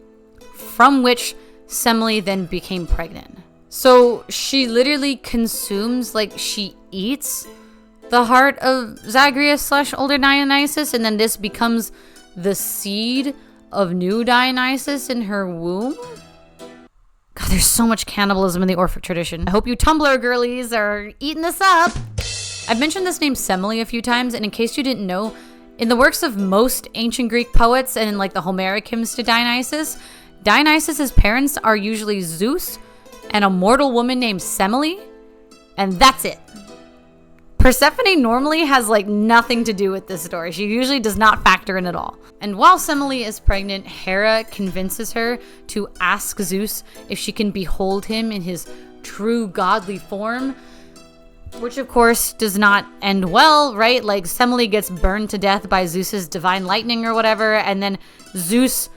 from which Semele then became pregnant." So she literally consumes, like she eats the heart of Zagreus / older Dionysus, and then this becomes the seed of new Dionysus in her womb? God, there's so much cannibalism in the Orphic tradition. I hope you Tumblr girlies are eating this up. I've mentioned this name Semele a few times, and in case you didn't know, in the works of most ancient Greek poets and in like the Homeric hymns to Dionysus, Dionysus's parents are usually Zeus and a mortal woman named Semele, and that's it. Persephone normally has like nothing to do with this story. She usually does not factor in at all. And while Semele is pregnant, Hera convinces her to ask Zeus if she can behold him in his true godly form, which of course does not end well, right? Like Semele gets burned to death by Zeus's divine lightning or whatever, and then Zeus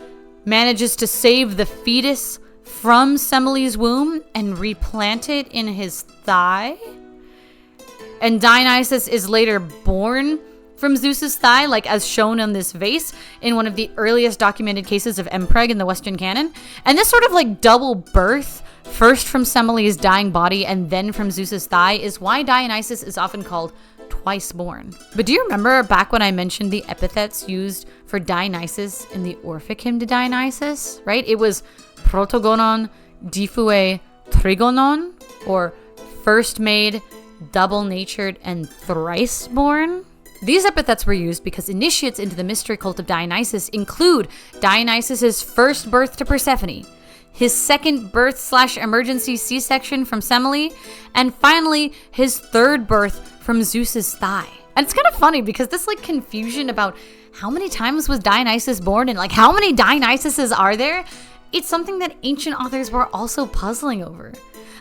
manages to save the fetus from Semele's womb and replant it in his thigh. And Dionysus is later born from Zeus's thigh, like as shown on this vase in one of the earliest documented cases of empreg in the Western canon. And this sort of like double birth, first from Semele's dying body and then from Zeus's thigh, is why Dionysus is often called twice born. But do you remember back when I mentioned the epithets used for Dionysus in the Orphic hymn to Dionysus, right? It was protogonon, diphue, trigonon, or first made, double-natured, and thrice-born. These epithets were used because initiates into the mystery cult of Dionysus include Dionysus's first birth to Persephone, his second birth / emergency C-section from Semele, and finally his third birth from Zeus's thigh. And it's kind of funny because this like confusion about how many times was Dionysus born and like how many Dionysuses are there, it's something that ancient authors were also puzzling over.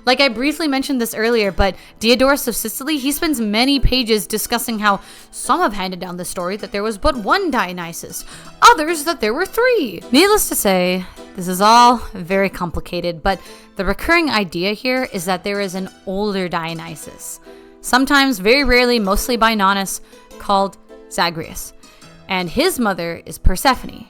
Like I briefly mentioned this earlier, but Diodorus of Sicily, he spends many pages discussing how some have handed down the story that there was but one Dionysus, others that there were 3. Needless to say, this is all very complicated, but the recurring idea here is that there is an older Dionysus, sometimes, very rarely, mostly by Nonnus, called Zagreus, and his mother is Persephone.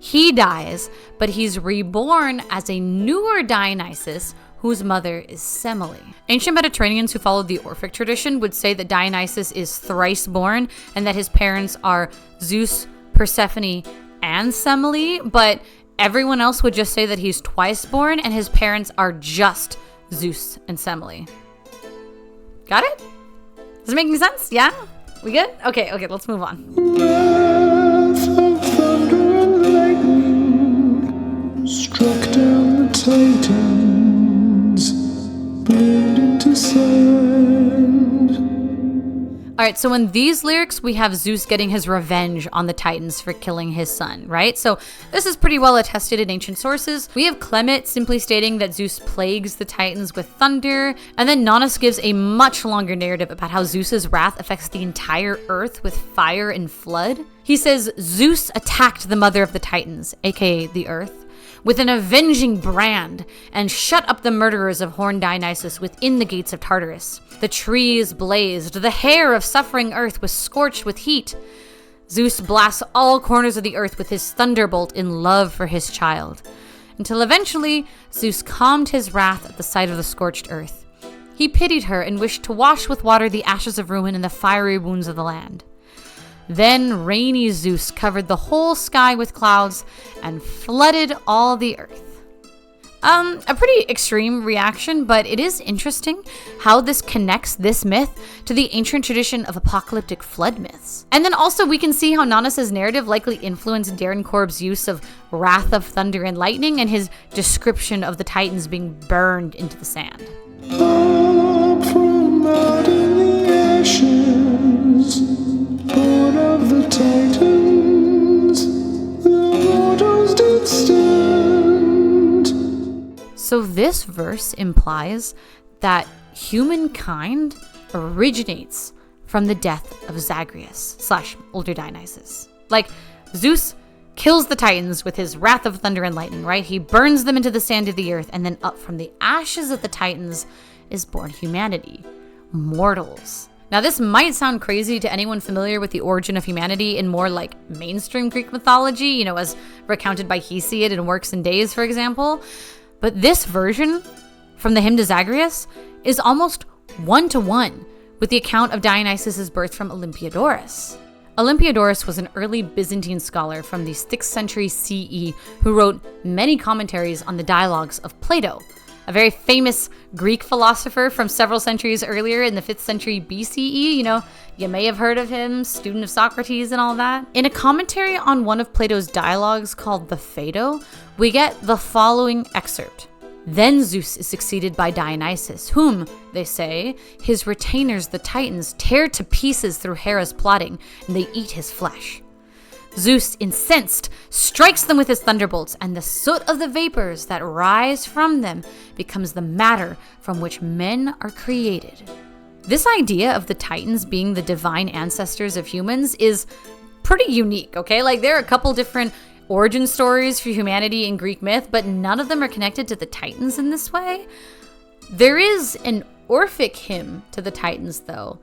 He dies, but he's reborn as a newer Dionysus whose mother is Semele. Ancient Mediterraneans who followed the Orphic tradition would say that Dionysus is thrice born and that his parents are Zeus, Persephone, and Semele, but everyone else would just say that he's twice born and his parents are just Zeus and Semele. Got it? Does it make any sense? Yeah? We good? Okay, let's move on. Wrath of thunder and lightning struck down the Titans, burned into sand. All right, so in these lyrics, we have Zeus getting his revenge on the Titans for killing his son, right? So this is pretty well attested in ancient sources. We have Clement simply stating that Zeus plagues the Titans with thunder, and then Nonnus gives a much longer narrative about how Zeus's wrath affects the entire earth with fire and flood. He says Zeus attacked the mother of the Titans, aka the earth, with an avenging brand, and shut up the murderers of Horned Dionysus within the gates of Tartarus. The trees blazed, the hair of suffering earth was scorched with heat. Zeus blasts all corners of the earth with his thunderbolt in love for his child, until eventually Zeus calmed his wrath at the sight of the scorched earth. He pitied her and wished to wash with water the ashes of ruin and the fiery wounds of the land. Then rainy Zeus covered the whole sky with clouds and flooded all the earth. A pretty extreme reaction, but it is interesting how this connects this myth to the ancient tradition of apocalyptic flood myths. And then also we can see how Nonnus's narrative likely influenced Darren Korb's use of wrath of thunder and lightning and his description of the Titans being burned into the sand. Up from out in the ashes, born of the Titans, the mortals did stand. So this verse implies that humankind originates from the death of Zagreus / older Dionysus. Like, Zeus kills the Titans with his wrath of thunder and lightning, right? He burns them into the sand of the earth, and then up from the ashes of the Titans is born humanity, mortals. Now, this might sound crazy to anyone familiar with the origin of humanity in more like mainstream Greek mythology, you know, as recounted by Hesiod in Works and Days, for example. But this version from the hymn to Zagreus is almost one-to-one with the account of Dionysus' birth from Olympiodorus. Olympiodorus was an early Byzantine scholar from the 6th century CE who wrote many commentaries on the dialogues of Plato, a very famous Greek philosopher from several centuries earlier in the 5th century BCE. You may have heard of him, student of Socrates and all that. In a commentary on one of Plato's dialogues called the Phaedo, we get the following excerpt. Then Zeus is succeeded by Dionysus, whom, they say, his retainers the Titans tear to pieces through Hera's plotting, and they eat his flesh. Zeus, incensed, strikes them with his thunderbolts, and the soot of the vapors that rise from them becomes the matter from which men are created. This idea of the Titans being the divine ancestors of humans is pretty unique, okay? There are a couple different origin stories for humanity in Greek myth, but none of them are connected to the Titans in this way. There is an Orphic hymn to the Titans, though,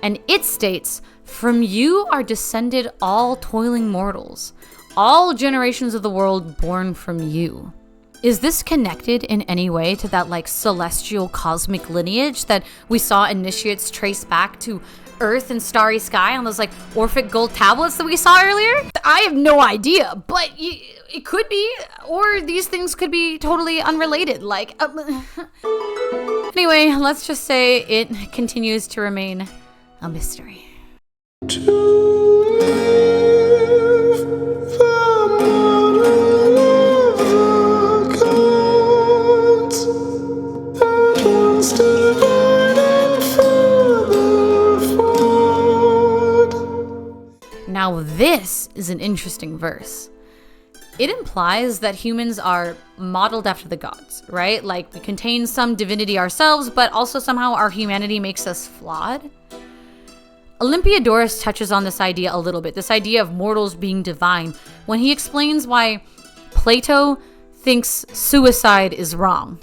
and it states, "From you are descended all toiling mortals, all generations of the world born from you." Is this connected in any way to that celestial cosmic lineage that we saw initiates trace back to Earth and starry sky on those Orphic gold tablets that we saw earlier? I have no idea, but it could be, or these things could be totally unrelated. Anyway, let's just say it continues to remain a mystery. Now this is an interesting verse. It implies that humans are modeled after the gods, right? We contain some divinity ourselves, but also somehow our humanity makes us flawed. Olympiodorus touches on this idea a little bit, this idea of mortals being divine, when he explains why Plato thinks suicide is wrong.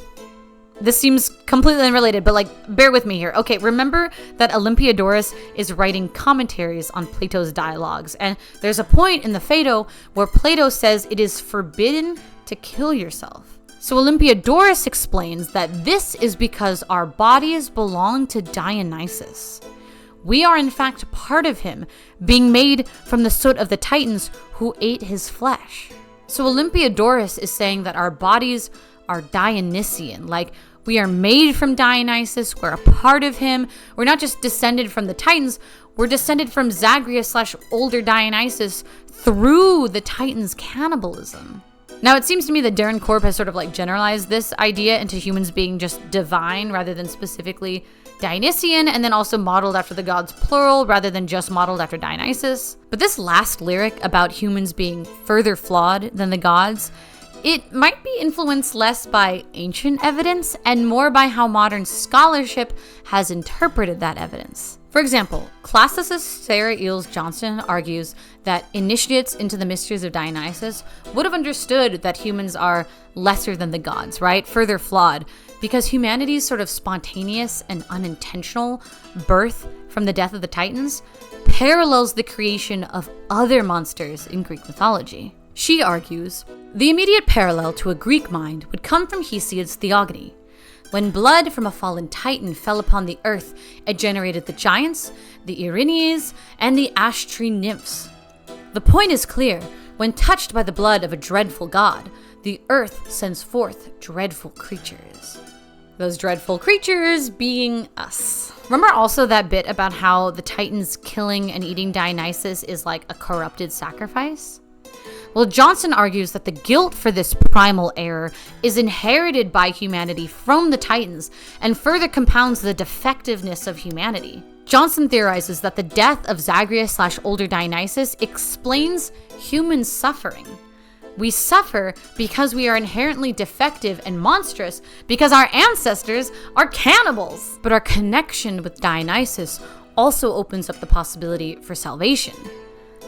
This seems completely unrelated, but bear with me here. Okay, remember that Olympiodorus is writing commentaries on Plato's dialogues, and there's a point in the Phaedo where Plato says it is forbidden to kill yourself. So Olympiodorus explains that this is because our bodies belong to Dionysus. We are in fact part of him, being made from the soot of the Titans who ate his flesh. So Olympiodorus is saying that our bodies are Dionysian, we are made from Dionysus, we're a part of him. We're not just descended from the Titans, we're descended from Zagreus / older Dionysus through the Titans' cannibalism. Now, it seems to me that Darren Korb has sort of generalized this idea into humans being just divine rather than specifically Dionysian, and then also modeled after the gods plural rather than just modeled after Dionysus. But this last lyric about humans being further flawed than the gods, it might be influenced less by ancient evidence and more by how modern scholarship has interpreted that evidence. For example, classicist Sarah Eels Johnston argues that initiates into the mysteries of Dionysus would have understood that humans are lesser than the gods, right? Further flawed, because humanity's sort of spontaneous and unintentional birth from the death of the Titans parallels the creation of other monsters in Greek mythology. She argues, the immediate parallel to a Greek mind would come from Hesiod's Theogony. When blood from a fallen Titan fell upon the earth, it generated the giants, the Erinyes, and the ash tree nymphs. The point is clear. When touched by the blood of a dreadful god, the earth sends forth dreadful creatures. Those dreadful creatures being us. Remember also that bit about how the Titans killing and eating Dionysus is like a corrupted sacrifice? Well, Johnson argues that the guilt for this primal error is inherited by humanity from the Titans and further compounds the defectiveness of humanity. Johnson theorizes that the death of Zagreus / older Dionysus explains human suffering. We suffer because we are inherently defective and monstrous because our ancestors are cannibals. But our connection with Dionysus also opens up the possibility for salvation.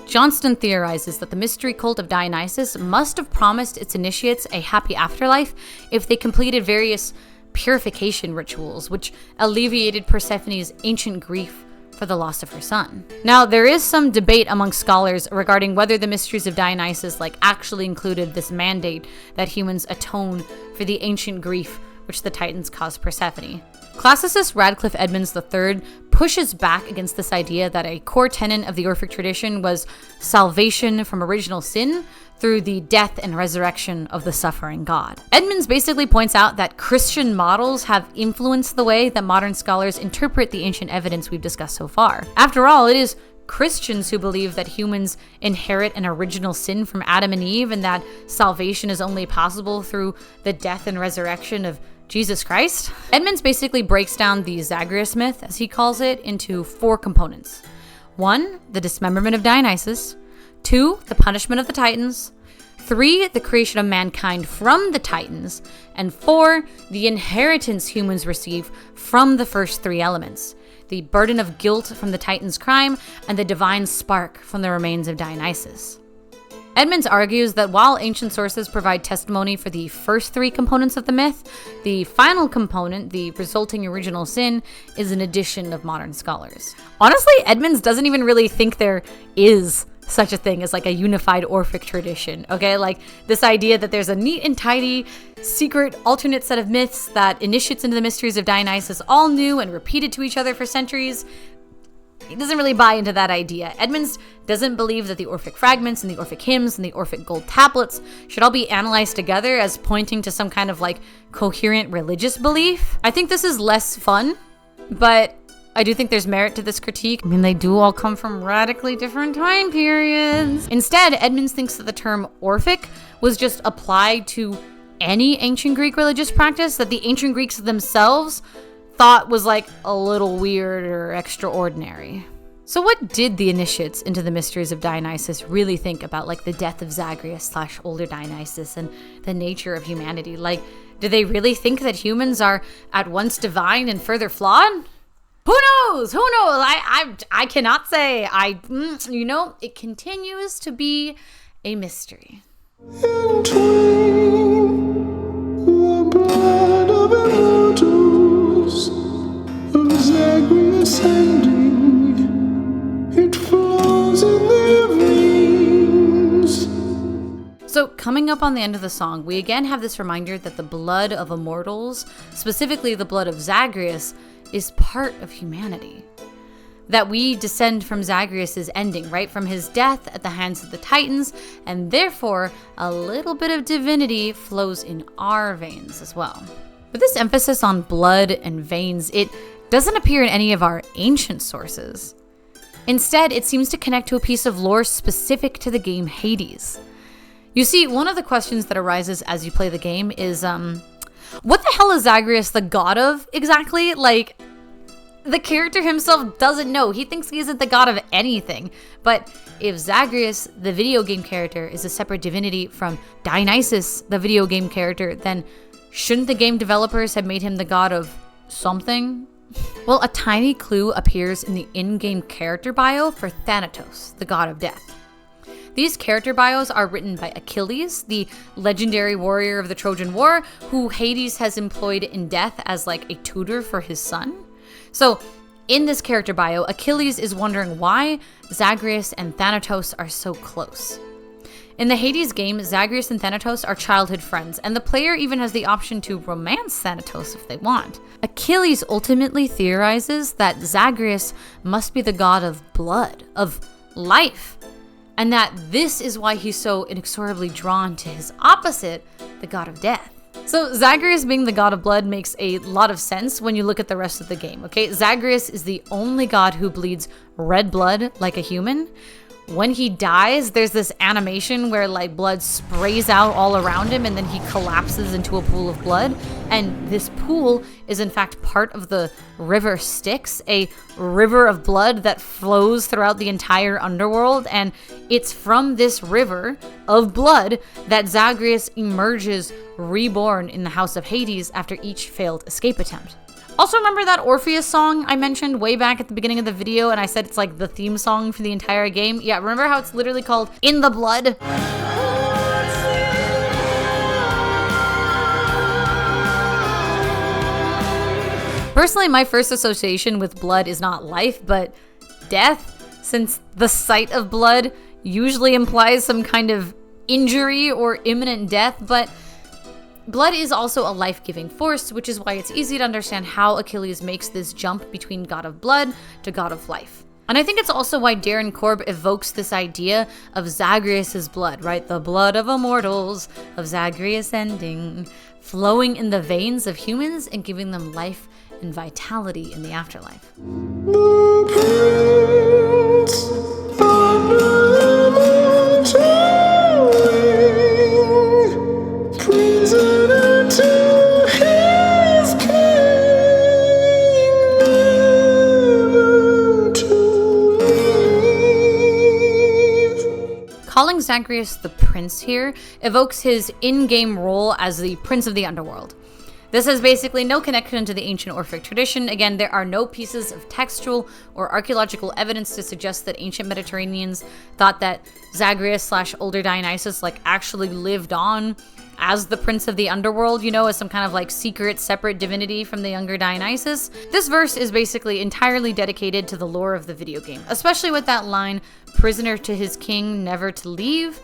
Johnston theorizes that the mystery cult of Dionysus must have promised its initiates a happy afterlife if they completed various purification rituals, which alleviated Persephone's ancient grief for the loss of her son. Now, there is some debate among scholars regarding whether the mysteries of Dionysus actually included this mandate that humans atone for the ancient grief which the Titans caused Persephone. Classicist Radcliffe Edmonds III pushes back against this idea that a core tenet of the Orphic tradition was salvation from original sin through the death and resurrection of the suffering God. Edmonds basically points out that Christian models have influenced the way that modern scholars interpret the ancient evidence we've discussed so far. After all, it is Christians who believe that humans inherit an original sin from Adam and Eve and that salvation is only possible through the death and resurrection of Jesus Christ. Edmonds basically breaks down the Zagreus myth, as he calls it, into 4 components. 1, the dismemberment of Dionysus. 2, the punishment of the Titans. 3, the creation of mankind from the Titans. And 4, the inheritance humans receive from the first 3 elements. The burden of guilt from the Titans' crime and the divine spark from the remains of Dionysus. Edmonds argues that while ancient sources provide testimony for the first 3 components of the myth, the final component, the resulting original sin, is an addition of modern scholars. Honestly, Edmonds doesn't even really think there is such a thing as like a unified Orphic tradition, okay? Like this idea that there's a neat and tidy, secret, alternate set of myths that initiates into the mysteries of Dionysus all knew and repeated to each other for centuries. He doesn't really buy into that idea. Edmonds doesn't believe that the Orphic fragments and the Orphic hymns and the Orphic gold tablets should all be analyzed together as pointing to some kind of like coherent religious belief. I think this is less fun, but I do think there's merit to this critique. I mean, they do all come from radically different time periods. Instead, Edmonds thinks that the term Orphic was just applied to any ancient Greek religious practice that the ancient Greeks themselves thought was like a little weird or extraordinary. So what did the initiates into the mysteries of Dionysus really think about like the death of Zagreus / older Dionysus and the nature of humanity? Like, do they really think that humans are at once divine and further flawed? Who knows? Who knows? I cannot say. It continues to be a mystery. In twain, the blood of immortals, of Zagreus ending, it flows in their veins. So coming up on the end of the song, we again have this reminder that the blood of immortals, specifically the blood of Zagreus, is part of humanity. That we descend from Zagreus' ending, right? From his death at the hands of the Titans, and therefore a little bit of divinity flows in our veins as well. But this emphasis on blood and veins, it doesn't appear in any of our ancient sources. Instead, it seems to connect to a piece of lore specific to the game Hades. You see, one of the questions that arises as you play the game is, what the hell is Zagreus the god of exactly? Like, the character himself doesn't know. He thinks he isn't the god of anything. But if Zagreus, the video game character, is a separate divinity from Dionysus, the video game character, then shouldn't the game developers have made him the god of something? Well, a tiny clue appears in the in-game character bio for Thanatos, the god of death. These character bios are written by Achilles, the legendary warrior of the Trojan War, who Hades has employed in death as like a tutor for his son. So in this character bio, Achilles is wondering why Zagreus and Thanatos are so close. In the Hades game, Zagreus and Thanatos are childhood friends, and the player even has the option to romance Thanatos if they want. Achilles ultimately theorizes that Zagreus must be the god of blood, of life, and that this is why he's so inexorably drawn to his opposite, the god of death. So Zagreus being the god of blood makes a lot of sense when you look at the rest of the game, okay? Zagreus is the only god who bleeds red blood like a human. When he dies, there's this animation where like blood sprays out all around him and then he collapses into a pool of blood. And this pool is in fact part of the river Styx, a river of blood that flows throughout the entire underworld. And it's from this river of blood that Zagreus emerges reborn in the House of Hades after each failed escape attempt. Also, remember that Orpheus song I mentioned way back at the beginning of the video and I said it's like the theme song for the entire game? Yeah, remember how it's literally called In the Blood? Personally, my first association with blood is not life, but death, since the sight of blood usually implies some kind of injury or imminent death, but Blood is also a life-giving force, which is why it's easy to understand how Achilles makes this jump between god of blood to god of life. And I think it's also why Darren Korb evokes this idea of Zagreus' blood, right? The blood of immortals, of Zagreus ending, flowing in the veins of humans and giving them life and vitality in the afterlife. Calling Zagreus the prince here evokes his in-game role as the prince of the underworld. This has basically no connection to the ancient Orphic tradition. Again, there are no pieces of textual or archaeological evidence to suggest that ancient Mediterraneans thought that Zagreus / older Dionysus actually lived on as the prince of the underworld, as some kind of secret separate divinity from the younger Dionysus. This verse is basically entirely dedicated to the lore of the video game, especially with that line, "Prisoner to his king, never to leave."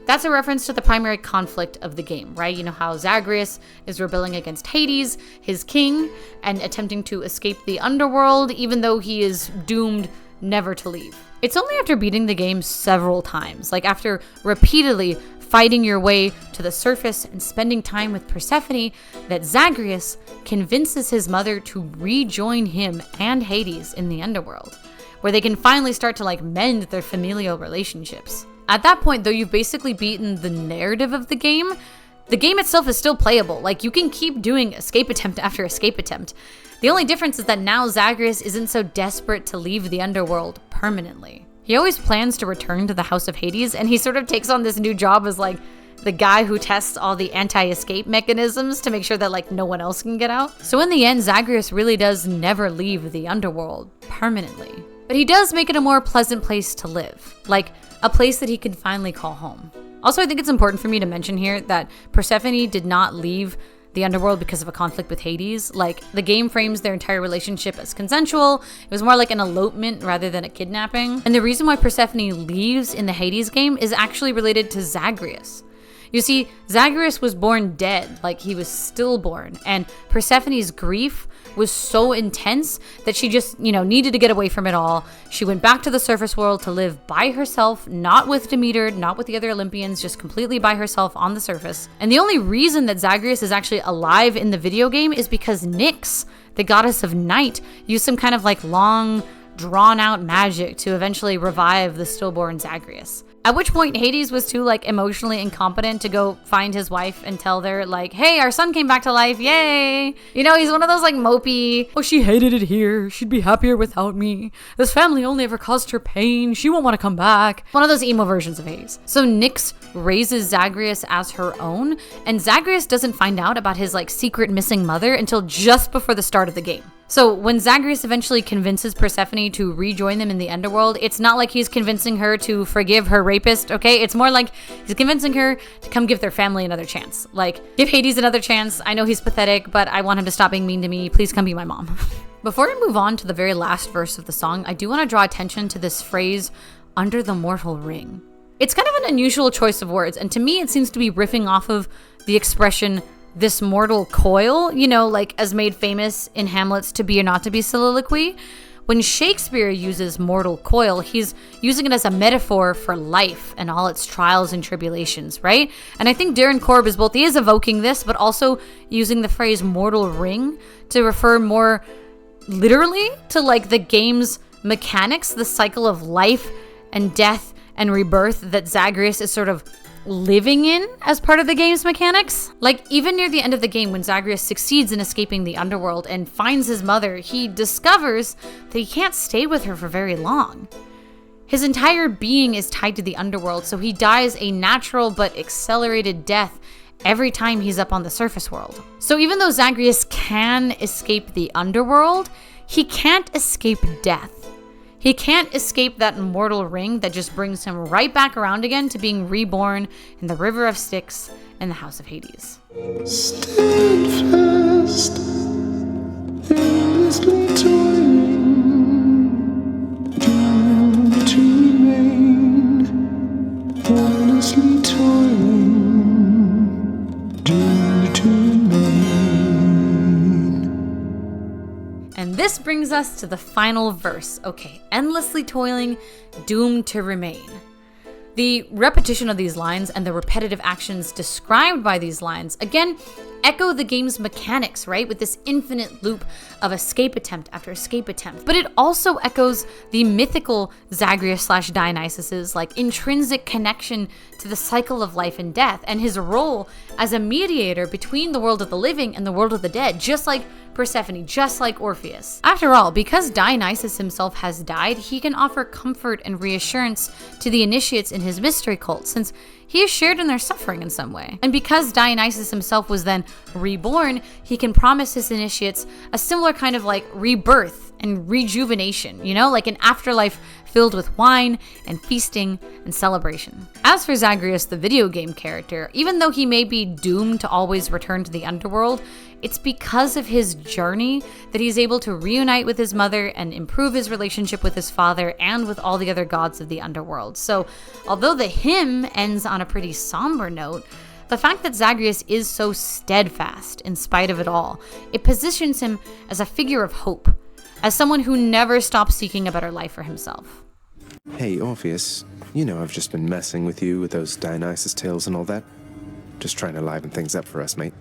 That's a reference to the primary conflict of the game, right? You know how Zagreus is rebelling against Hades, his king, and attempting to escape the underworld, even though he is doomed never to leave. It's only after beating the game several times, after repeatedly fighting your way to the surface and spending time with Persephone, that Zagreus convinces his mother to rejoin him and Hades in the underworld, where they can finally start to mend their familial relationships. At that point, though you've basically beaten the narrative of the game itself is still playable. You can keep doing escape attempt after escape attempt. The only difference is that now Zagreus isn't so desperate to leave the underworld permanently. He always plans to return to the House of Hades, and he sort of takes on this new job as the guy who tests all the anti-escape mechanisms to make sure that no one else can get out. So in the end, Zagreus really does never leave the underworld permanently. But he does make it a more pleasant place to live, a place that he can finally call home. Also, I think it's important for me to mention here that Persephone did not leave the underworld because of a conflict with Hades. The game frames their entire relationship as consensual. It was more like an elopement rather than a kidnapping. And the reason why Persephone leaves in the Hades game is actually related to Zagreus. You see, Zagreus was born dead, he was stillborn, and Persephone's grief was so intense that she just, needed to get away from it all. She went back to the surface world to live by herself, not with Demeter, not with the other Olympians, just completely by herself on the surface. And the only reason that Zagreus is actually alive in the video game is because Nyx, the goddess of night, used some kind of long, drawn-out magic to eventually revive the stillborn Zagreus. At which point Hades was too emotionally incompetent to go find his wife and tell her hey, our son came back to life, yay! He's one of those mopey, oh, she hated it here, she'd be happier without me, this family only ever caused her pain, she won't want to come back. One of those emo versions of Hades. So Nyx raises Zagreus as her own, and Zagreus doesn't find out about his secret missing mother until just before the start of the game. So when Zagreus eventually convinces Persephone to rejoin them in the underworld, it's not like he's convincing her to forgive her rapist, okay? It's more like he's convincing her to come give their family another chance. Give Hades another chance. I know he's pathetic, but I want him to stop being mean to me. Please come be my mom. Before I move on to the very last verse of the song, I do want to draw attention to this phrase, under the mortal ring. It's kind of an unusual choice of words, and to me it seems to be riffing off of the expression, this mortal coil, as made famous in Hamlet's to be or not to be soliloquy. When Shakespeare uses mortal coil, he's using it as a metaphor for life and all its trials and tribulations, right? And I think Darren Korb he is evoking this, but also using the phrase mortal ring to refer more literally to the game's mechanics, the cycle of life and death and rebirth that Zagreus is sort of living in as part of the game's mechanics. Even near the end of the game, when Zagreus succeeds in escaping the underworld and finds his mother, he discovers that he can't stay with her for very long. His entire being is tied to the underworld, so he dies a natural but accelerated death every time he's up on the surface world. So even though Zagreus can escape the underworld, he can't escape death. He can't escape that mortal ring that just brings him right back around again to being reborn in the River of Styx and the House of Hades. Steadfast, endlessly toiling, doomed to remain. Endlessly toiling, doomed to this brings us to the final verse. Okay, endlessly toiling, doomed to remain. The repetition of these lines and the repetitive actions described by these lines, again, echo the game's mechanics, right? With this infinite loop of escape attempt after escape attempt. But it also echoes the mythical Zagreus / Dionysus's intrinsic connection to the cycle of life and death, and his role as a mediator between the world of the living and the world of the dead, just like Persephone, just like Orpheus. After all, because Dionysus himself has died, he can offer comfort and reassurance to the initiates in his mystery cult, since he is shared in their suffering in some way. And because Dionysus himself was then reborn, he can promise his initiates a similar kind of rebirth and rejuvenation, like an afterlife filled with wine and feasting and celebration. As for Zagreus, the video game character, even though he may be doomed to always return to the underworld, it's because of his journey that he's able to reunite with his mother and improve his relationship with his father and with all the other gods of the underworld. So, although the hymn ends on a pretty somber note, the fact that Zagreus is so steadfast in spite of it all, it positions him as a figure of hope, as someone who never stops seeking a better life for himself. Hey, Orpheus, I've just been messing with you with those Dionysus tales and all that. Just trying to liven things up for us, mate.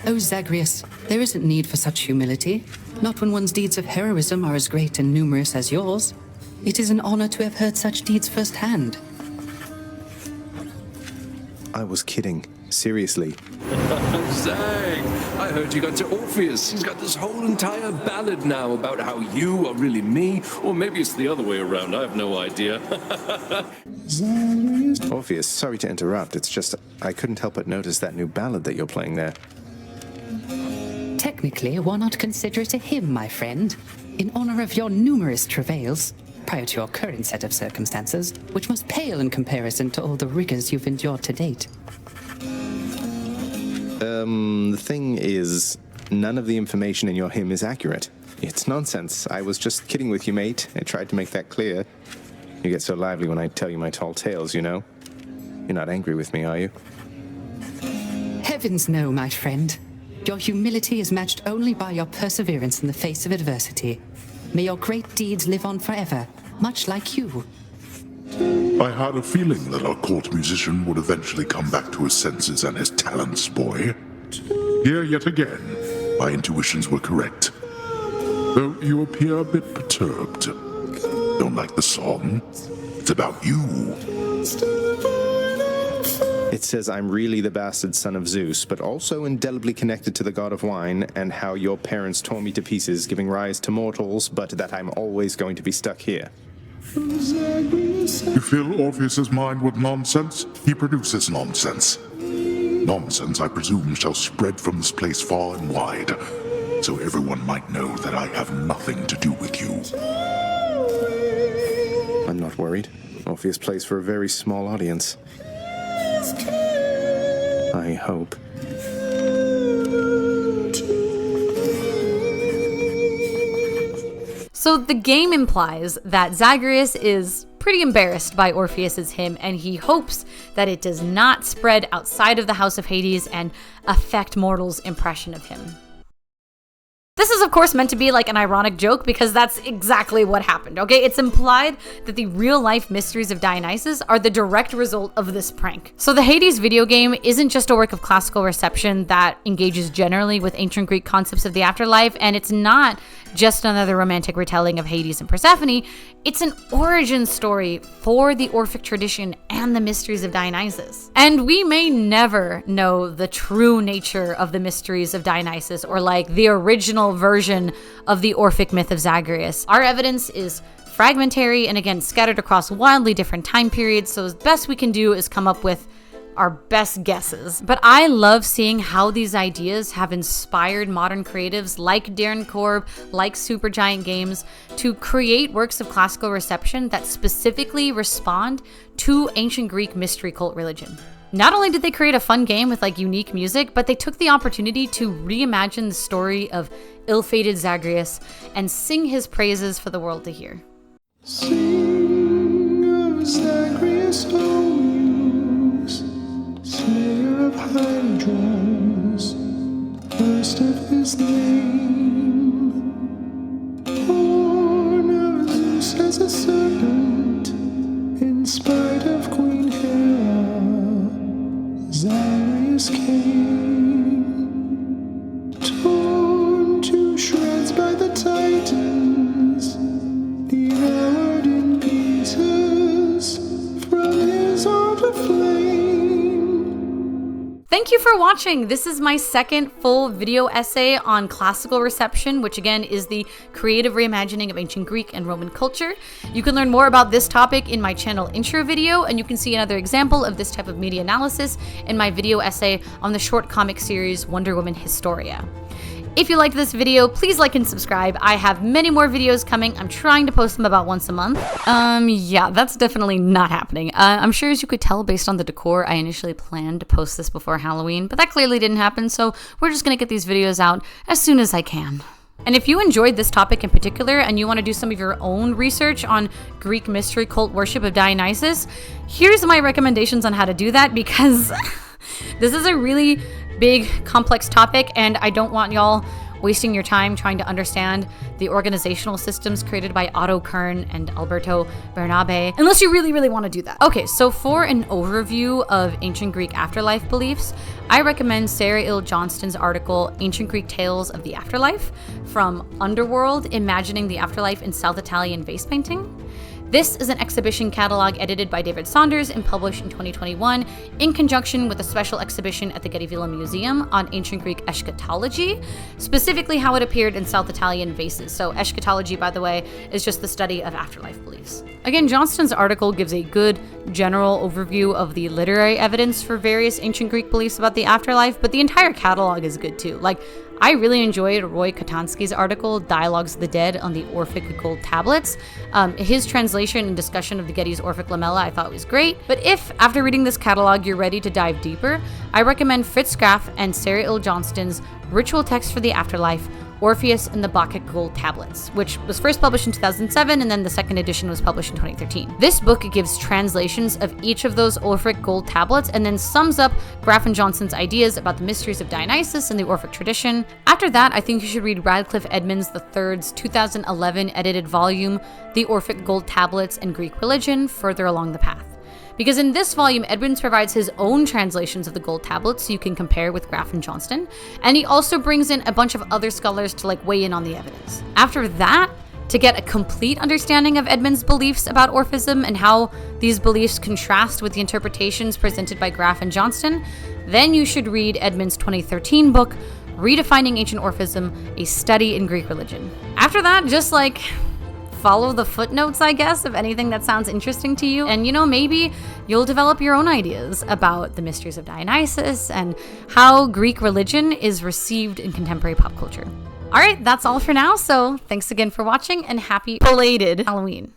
Oh, Zagreus, there isn't need for such humility, not when one's deeds of heroism are as great and numerous as yours. It is an honor to have heard such deeds firsthand. I was kidding. Seriously. Zag, I heard you got to Orpheus. He's got this whole entire ballad now about how you are really me, or maybe it's the other way around. I have no idea. Orpheus, sorry to interrupt. It's just I couldn't help but notice that new ballad that you're playing there. Technically, why not consider it a hymn, my friend, in honor of your numerous travails, prior to your current set of circumstances, which must pale in comparison to all the rigors you've endured to date. The thing is, none of the information in your hymn is accurate. It's nonsense. I was just kidding with you, mate. I tried to make that clear. You get so lively when I tell you my tall tales, You're not angry with me, are you? Heavens no, my friend. Your humility is matched only by your perseverance in the face of adversity. May your great deeds live on forever, much like you. I had a feeling that our court musician would eventually come back to his senses and his talents, boy. Here yet again, my intuitions were correct. Though you appear a bit perturbed. Don't like the song? It's about you. It says I'm really the bastard son of Zeus, but also indelibly connected to the god of wine, and how your parents tore me to pieces, giving rise to mortals, but that I'm always going to be stuck here. You fill Orpheus's mind with nonsense, he produces nonsense. Nonsense, I presume, shall spread from this place far and wide, so everyone might know that I have nothing to do with you. I'm not worried. Orpheus plays for a very small audience. I hope. So the game implies that Zagreus is pretty embarrassed by Orpheus's hymn, and he hopes that it does not spread outside of the House of Hades and affect mortals' impression of him. This is, of course, meant to be an ironic joke because that's exactly what happened, okay? It's implied that the real-life mysteries of Dionysus are the direct result of this prank. So the Hades video game isn't just a work of classical reception that engages generally with ancient Greek concepts of the afterlife, and it's not just another romantic retelling of Hades and Persephone. It's an origin story for the Orphic tradition and the mysteries of Dionysus. And we may never know the true nature of the mysteries of Dionysus, or the original version of the Orphic myth of Zagreus. Our evidence is fragmentary and, again, scattered across wildly different time periods, so the best we can do is come up with our best guesses. But I love seeing how these ideas have inspired modern creatives like Darren Korb, like Supergiant Games, to create works of classical reception that specifically respond to ancient Greek mystery cult religion. Not only did they create a fun game with unique music, but they took the opportunity to reimagine the story of ill-fated Zagreus and sing his praises for the world to hear. Sing of Zagreus, O muse, slayer of hydras, first of his name. Thank you for watching. This is my second full video essay on classical reception, which again is the creative reimagining of ancient Greek and Roman culture. You can learn more about this topic in my channel intro video, and you can see another example of this type of media analysis in my video essay on the short comic series Wonder Woman Historia. If you liked this video, please like and subscribe. I have many more videos coming. I'm trying to post them about once a month. Yeah, that's definitely not happening. I'm sure as you could tell based on the decor, I initially planned to post this before Halloween, but that clearly didn't happen, so we're just gonna get these videos out as soon as I can. And if you enjoyed this topic in particular and you want to do some of your own research on Greek mystery cult worship of Dionysus, here's my recommendations on how to do that, because this is a really big, complex topic, and I don't want y'all wasting your time trying to understand the organizational systems created by Otto Kern and Alberto Bernabe, unless you really, really want to do that. Okay, so for an overview of ancient Greek afterlife beliefs, I recommend Sarah Ill Johnston's article, Ancient Greek Tales of the Afterlife, from Underworld, Imagining the Afterlife in South Italian Vase Painting. This is an exhibition catalog edited by David Saunders and published in 2021 in conjunction with a special exhibition at the Getty Villa Museum on ancient Greek eschatology, specifically how it appeared in South Italian vases. So eschatology, by the way, is just the study of afterlife beliefs. Again, Johnston's article gives a good general overview of the literary evidence for various ancient Greek beliefs about the afterlife, but the entire catalog is good too. Like, I really enjoyed Roy Kotansky's article, Dialogues of the Dead on the Orphic Gold Tablets. His translation and discussion of the Getty's Orphic Lamella I thought was great. But if, after reading this catalog, you're ready to dive deeper, I recommend Fritz Graff and Sarah Ill Johnston's Ritual Text for the Afterlife, Orpheus and the Bacchic Gold Tablets, which was first published in 2007, and then the second edition was published in 2013. This book gives translations of each of those Orphic Gold Tablets and then sums up Graff and Johnston's ideas about the mysteries of Dionysus and the Orphic tradition. After that, I think you should read Radcliffe Edmonds III's 2011 edited volume, The Orphic Gold Tablets and Greek Religion, further along the path. Because in this volume, Edmonds provides his own translations of the gold tablets so you can compare with Graff and Johnston, and he also brings in a bunch of other scholars to weigh in on the evidence. After that, to get a complete understanding of Edmonds' beliefs about Orphism and how these beliefs contrast with the interpretations presented by Graff and Johnston, then you should read Edmonds' 2013 book, Redefining Ancient Orphism, A Study in Greek Religion. After that, just follow the footnotes, I guess, of anything that sounds interesting to you. And, maybe you'll develop your own ideas about the mysteries of Dionysus and how Greek religion is received in contemporary pop culture. All right, that's all for now. So thanks again for watching and happy belated Halloween.